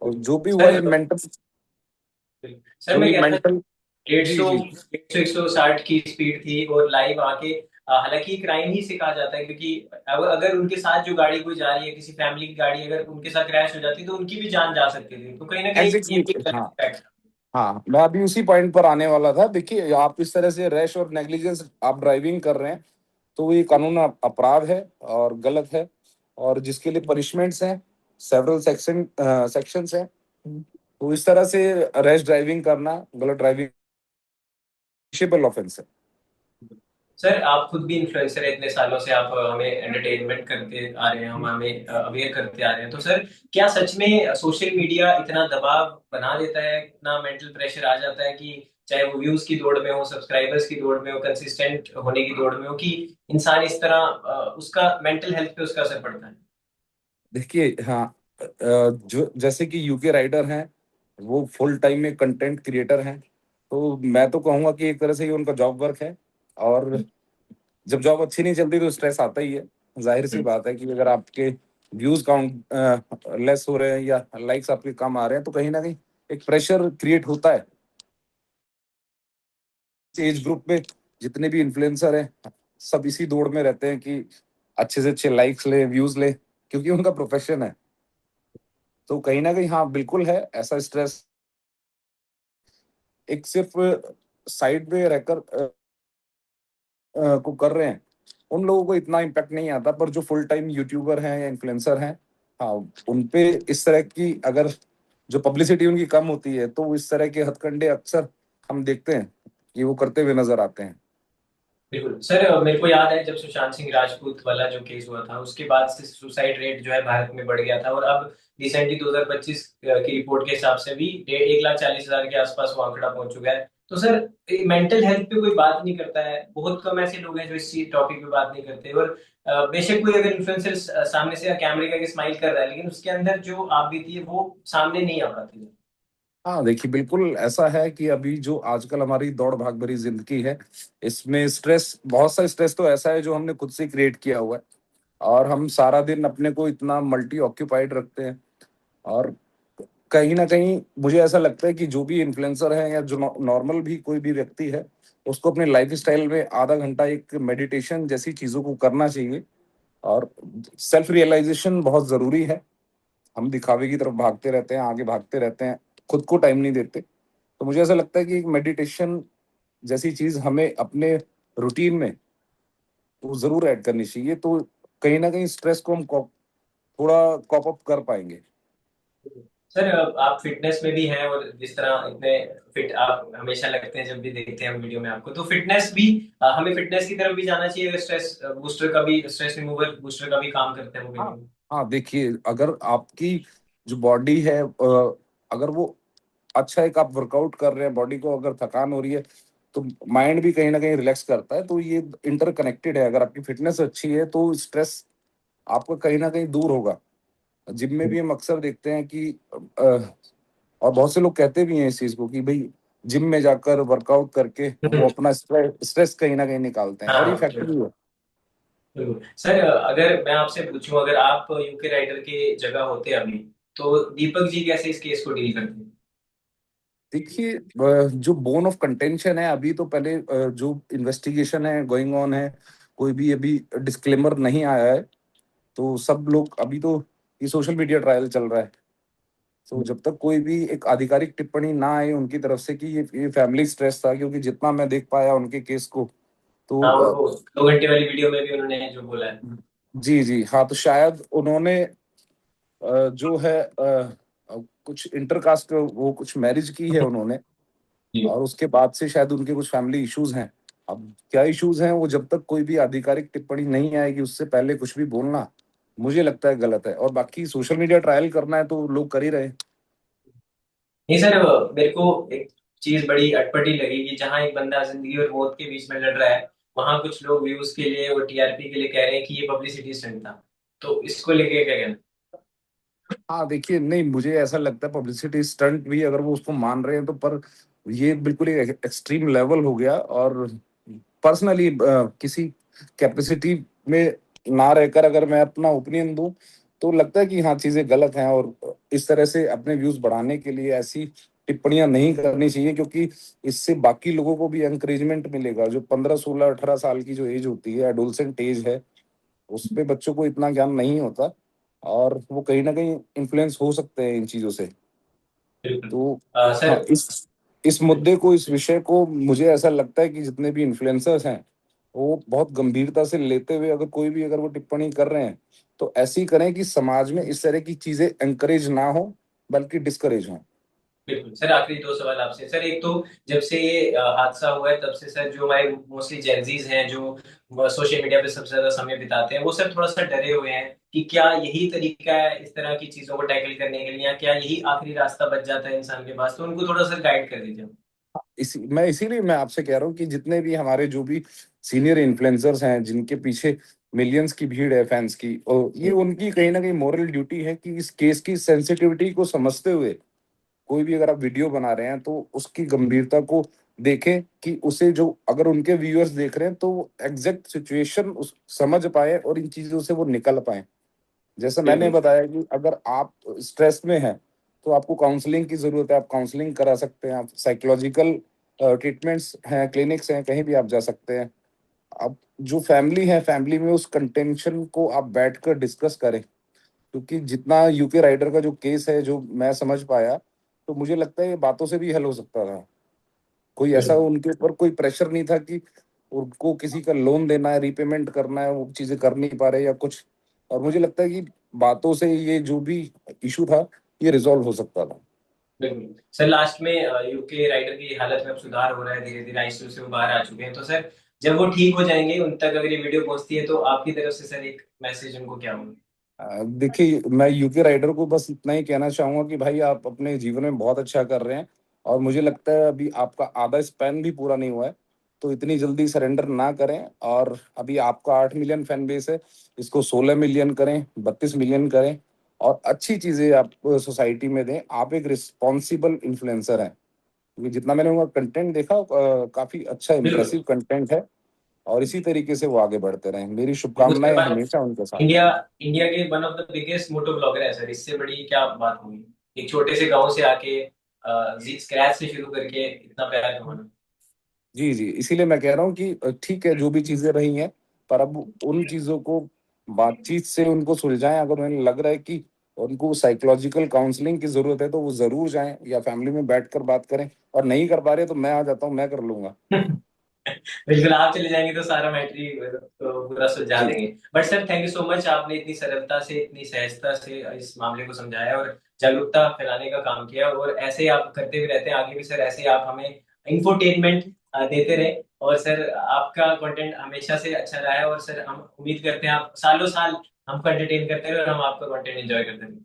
और जो भी हुआ, ये सर, मेंटल, सर जो मैं ये कहता मेंटल। डेढ़ जी सौ जी। 160 की स्पीड थी और लाइव आके, हालांकि क्राइम ही से कहा जाता है, क्योंकि अगर उनके साथ जो गाड़ी कोई जा रही है, किसी फैमिली की गाड़ी अगर उनके साथ क्रैश हो जाती तो उनकी भी जान जा सकती थी, तो कहीं ना कहीं ये एग्जैक्टली। भी एक हाँ फैक्ट है। हाँ, मैं अभी उसी पॉइंट पर आने वाला था। देखिए, आप इस तरह से रैश और नेग्लिजेंस आप ड्राइविंग कर रहे हैं, तो ये कानून अपराध है और गलत है। और जिसके लिए पनिशमेंट्स हैं, सेवरल सेक्शंस हैं। तो इस तरह से रैश ड्राइविंग करना, गलत ड्राइविंग ऑफेंस है। सर, आप खुद भी इन्फ्लुएंसर है, इतने सालों से आप हमें एंटरटेनमेंट करते आ रहे हैं, हम हमें अवेयर करते आ रहे हैं, तो सर क्या सच में सोशल मीडिया इतना दबाव बना देता है, इतना मेंटल प्रेशर आ जाता है कि चाहे वो व्यूज की दौड़ में हो, सब्सक्राइबर्स की दौड़ में हो, कंसिस्टेंट होने की दौड़ में हो, कि इंसान इस तरह उसका मेंटल हेल्थ पे उसका असर पड़ता है? देखिए, हाँ, जो जैसे कि यूके राइडर हैं, वो फुल टाइम में कंटेंट क्रिएटर हैं। तो मैं तो कहूंगा कि एक तरह से ये उनका जॉब वर्क है। और जब जॉब अच्छी नहीं चलती तो स्ट्रेस आता ही है। जाहिर सी बात है कि अगर आपके व्यूज काउंट लेस हो रहे हैं या लाइक्स आपके कम आ रहे हैं, तो कहीं ना कहीं एक प्रेशर क्रिएट होता है। एज ग्रुप में जितने भी इन्फ्लुएंसर हैं, सब इसी दौड़ में रहते हैं कि अच्छे से अच्छे लाइक्स ले, व्यूज ले, क्योंकि उनका प्रोफेशन है। तो कहीं ना कहीं हाँ, बिल्कुल है ऐसा स्ट्रेस। एक सिर्फ साइड में रहकर को कर रहे हैं, उन लोगों को इतना इम्पैक्ट नहीं आता। पर जो फुल टाइम यूट्यूबर हैं या इन्फ्लुएंसर हैं, हाँ, उन पे इस तरह की अगर जो पब्लिसिटी उनकी कम होती है, तो इस तरह के हथकंडे अक्सर हम देखते हैं कि वो करते हुए नजर आते हैं। बिल्कुल सर, मेरे को याद है जब सुशांत सिंह राजपूत वाला जो केस हुआ था, उसके बाद से सुसाइड रेट जो है भारत में बढ़ गया था, और अब रिसेंटली 2025 की रिपोर्ट के हिसाब से भी 1,40,000 के आसपास वो आंकड़ा पहुंच चुका है। तो सर मेंटल हेल्थ पे कोई बात नहीं करता है, बहुत कम ऐसे लोग हैं जो इस चीज टॉपिक पे बात नहीं करते। और बेशक कोई अगर इन्फ्लुएंसर सामने से कैमरे का स्माइल कर रहा है, लेकिन उसके अंदर जो आप बीती है वो सामने नहीं आ पाती है। हाँ देखिए, बिल्कुल ऐसा है कि अभी जो आजकल हमारी दौड़ भाग भरी जिंदगी है, इसमें स्ट्रेस, बहुत सा स्ट्रेस तो ऐसा है जो हमने खुद से क्रिएट किया हुआ है। और हम सारा दिन अपने को इतना मल्टी ऑक्यूपाइड रखते हैं। और कहीं ना कहीं मुझे ऐसा लगता है कि जो भी इन्फ्लुएंसर है या जो नॉर्मल भी कोई भी व्यक्ति है, उसको अपने लाइफ स्टाइल में आधा घंटा एक मेडिटेशन जैसी चीजों को करना चाहिए। और सेल्फ रियलाइजेशन बहुत जरूरी है। हम दिखावे की तरफ भागते रहते हैं, आगे भागते रहते हैं, खुद को टाइम नहीं देते। तो मुझे ऐसा लगता है कि एक मेडिटेशन जैसी चीज हमें अपने रूटीन में वो जरूर ऐड करनी चाहिए। तो कहीं ना कहीं स्ट्रेस को हम थोड़ा कॉप अप कर पाएंगे। सर आप फिटनेस में भी हैं, और जिस तरह इतने फिट आप हमेशा लगते हैं जब भी देखते हैं हम वीडियो में आपको, तो फिटनेस भी हमें फिटनेस की तरफ भी जाना चाहिए। स्ट्रेस बूस्टर का भी, स्ट्रेस रिमूवल बूस्टर का भी काम करते हैं वो हाँ। वीडियो। हाँ देखिए, अगर आपकी जो बॉडी है, अगर वो अच्छा, एक आप वर्कआउट कर रहे हैं, बॉडी को अगर थकान हो रही है, तो माइंड भी कहीं ना कहीं रिलैक्स करता है। तो ये इंटरकनेक्टेड है। अगर आपकी फिटनेस अच्छी है तो स्ट्रेस आपका कहीं ना कहीं दूर होगा। जिम में भी हम अक्सर देखते हैं कि और बहुत से लोग कहते भी हैं इस चीज को कि भाई जिम में जाकर वर्कआउट करके वो अपना स्ट्रेस कहीं ना कहीं निकालते हैं, और ये हाँ फैक्टर भी है। बिल्कुल सर। अगर मैं आपसे पूछूं, अगर आप यूके राइडर के जगह होते अभी, तो दीपक जी कैसे इस केस को डील करते हैं? देखिए, जो बोन ऑफ कंटेंशन है अभी, तो पहले जो इन्वेस्टिगेशन है गोइंग ऑन है, कोई भी अभी डिस्क्लेमर नहीं आया है। तो सब लोग अभी तो, ये सोशल मीडिया ट्रायल चल रहा है। तो जब तक कोई भी एक आधिकारिक टिप्पणी ना आए उनकी तरफ से कि ये फैमिली स्ट्रेस था, क्योंकि जितना मैं देख पाया उनके केस को, तो हाँ, वो 2 घंटे वाली वीडियो में भी उन्होंने जो बोला है। जी जी हाँ, तो शायद उन्होंने जो है कुछ इंटरकास्ट, वो कुछ मैरिज की है उन्होंने। जी। और उसके बाद से शायद उनके कुछ फैमिली इश्यूज हैं। अब क्या इश्यूज हैं, वो जब तक कोई भी आधिकारिक टिप्पणी नहीं आएगी उससे पहले कुछ भी बोलना मुझे लगता है गलत है। और बाकी सोशल मीडिया ट्रायल करना है तो लोग कर ही रहे हैं। नहीं सर, मेरे को एक चीज बड़ी अटपटी लगी कि जहां एक बंदा जिंदगी और मौत के बीच में लड़ रहा है, वहां कुछ लोग व्यूज के लिए और टीआरपी के लिए कह रहे हैं कि ये पब्लिसिटी स्टंट था। तो इसको लेके क्या कहना? हाँ देखिए, नहीं मुझे ऐसा लगता है पब्लिसिटी स्टंट भी अगर वो उसको मान रहे हैं तो, पर ये बिल्कुल एक एक्सट्रीम लेवल हो गया। और पर्सनली किसी कैपेसिटी में ना रहकर अगर मैं अपना ओपिनियन दूं, तो लगता है कि हाँ चीजें गलत हैं। और इस तरह से अपने व्यूज बढ़ाने के लिए ऐसी टिप्पणियां नहीं करनी चाहिए, क्योंकि इससे बाकी लोगों को भी एनकरेजमेंट मिलेगा। जो 15 16 18 साल की जो एज होती है, एडोलसेंट एज है, उस पे बच्चों को इतना ज्ञान नहीं होता। और वो कहीं ना कहीं इन्फ्लुएंस हो सकते हैं इन चीजों से। बिल्कुल। तो हाँ, सर। इस मुद्दे को, इस विषय को, मुझे ऐसा लगता है कि जितने भी इन्फ्लुएंसर्स हैं वो बहुत गंभीरता से लेते हुए, अगर कोई भी अगर वो टिप्पणी कर रहे हैं तो ऐसी करें कि समाज में इस तरह की चीजें एंकरेज ना हो, बल्कि डिस्करेज हो। बिल्कुल सर, आखिरी 2 सवाल आपसे। सर एक तो, जब से ये हादसा हुआ है तब से सर, जो हमारे मोस्टली जेंजीज हैं जो सोशल मीडिया पे सबसे ज्यादा समय बिताते हैं, वो सर थोड़ा सा डरे हुए हैं कि क्या यही तरीका है इस तरह की चीजों को टैकल करने के लिए, या क्या यही आखिरी रास्ता बच जाता है इंसान के पास? तो उनको थोड़ा सा गाइड कर दीजिए। इसीलिए मैं आपसे कह रहा हूँ कि जितने भी हमारे जो भी सीनियर इन्फ्लुएंसर्स हैं, जिनके पीछे मिलियंस की भीड़ है फैंस की, और ये उनकी कहीं ना कहीं मोरल ड्यूटी है कि इस केस की सेंसिटिविटी को समझते हुए कोई भी अगर आप वीडियो बना रहे हैं तो उसकी गंभीरता को देखें, कि उसे, जो अगर उनके व्यूअर्स देख रहे हैं तो एग्जैक्ट सिचुएशन समझ पाए और इन चीजों से वो निकल पाए। जैसे मैंने बिल्कुल। बताया कि अगर आप स्ट्रेस में हैं तो आपको काउंसलिंग की जरूरत है, आप काउंसलिंग करा सकते हैं। आप साइकोलॉजिकल ट्रीटमेंट्स हैं, क्लिनिक्स हैं, कहीं भी आप जा सकते हैं। अब जो फैमिली है, फैमिली में उस कंटेंशन को आप बैठकर डिस्कस करें। क्योंकि जितना यूके राइडर का जो केस है, जो मैं समझ पाया, तो मुझे लगता है ये बातों से भी हल हो सकता था। कोई ऐसा बिल्कुल। उनके ऊपर कोई प्रेशर नहीं था कि उनको किसी का लोन देना है, रीपेमेंट करना है, वो चीजें कर नहीं पा रहे या कुछ। और मुझे लगता है कि बातों से ये जो भी इशू था, ये रिजॉल्व हो सकता था। बिल्कुल सर, लास्ट में यूके राइडर की हालत में अब सुधार हो रहा है, धीरे धीरे आईसीयू से वो बाहर आ चुके हैं। तो सर जब वो ठीक हो जाएंगे, उन तक अगर ये वीडियो पहुंचती है, तो आपकी तरफ से सर एक मैसेज उनको क्या होगा? देखिए, मैं यूके राइडर को बस इतना ही कहना चाहूंगा कि भाई आप अपने जीवन में बहुत अच्छा कर रहे हैं, और मुझे लगता है अभी आपका आधा स्पैन भी पूरा नहीं हुआ है, तो इतनी जल्दी सरेंडर ना करें। और अभी आपका 8 मिलियन फैन बेस है, इसको 16 मिलियन करें, 32 मिलियन करें, और अच्छी चीजें आप सोसाइटी में दें। आप एक रिस्पॉन्सिबल इन्फ्लुएंसर हैं, क्योंकि जितना मैंने उनका कंटेंट देखा काफी अच्छा बिल्कुल। इम्प्रेसिव कंटेंट है, और इसी तरीके से वो आगे बढ़ते रहें। मेरी बिल्कुल शुभकामनाएं सर, हमेशा उनके साथ हैं। इंडिया इंडिया के one of the biggest moto blogger है सर, इससे बड़ी क्या बात होगी। एक छोटे से गांव से आके स्क्रैच से शुरू करके इतना प्यार कमाना। जी जी, इसीलिए मैं कह रहा हूँ कि ठीक है जो भी चीजें रही हैं, पर अब उन चीजों को बातचीत से उनको सुलझाएं। अगर उन्हें लग रहा है कि उनको साइकोलॉजिकल काउंसलिंग की जरूरत है, तो वो जरूर जाएं या फैमिली में बैठकर बात करें। और नहीं कर पा रहे तो मैं आ जाता हूँ, मैं कर लूंगा। बिल्कुल, आप चले जाएंगे तो सारा मैटर ही तो पूरा सुलझा जी देंगे। But sir thank you so much, आपने इतनी सरलता से इतनी सहजता से इस मामले को समझाया और जागरूकता फैलाने का काम किया, और ऐसे ही आप करते भी रहते हैं आगे भी सर, ऐसे ही आप हमें इंफोटेनमेंट देते रहे। और सर आपका कंटेंट हमेशा से अच्छा रहा है, और सर हम उम्मीद करते हैं आप सालों साल हमको एंटरटेन करते रहे और हम आपका कंटेंट एंजॉय करते रहे।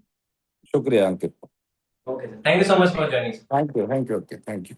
शुक्रिया Ankit. Okay sir, thank you so much for joining. Thank you, thank you, okay, thank you.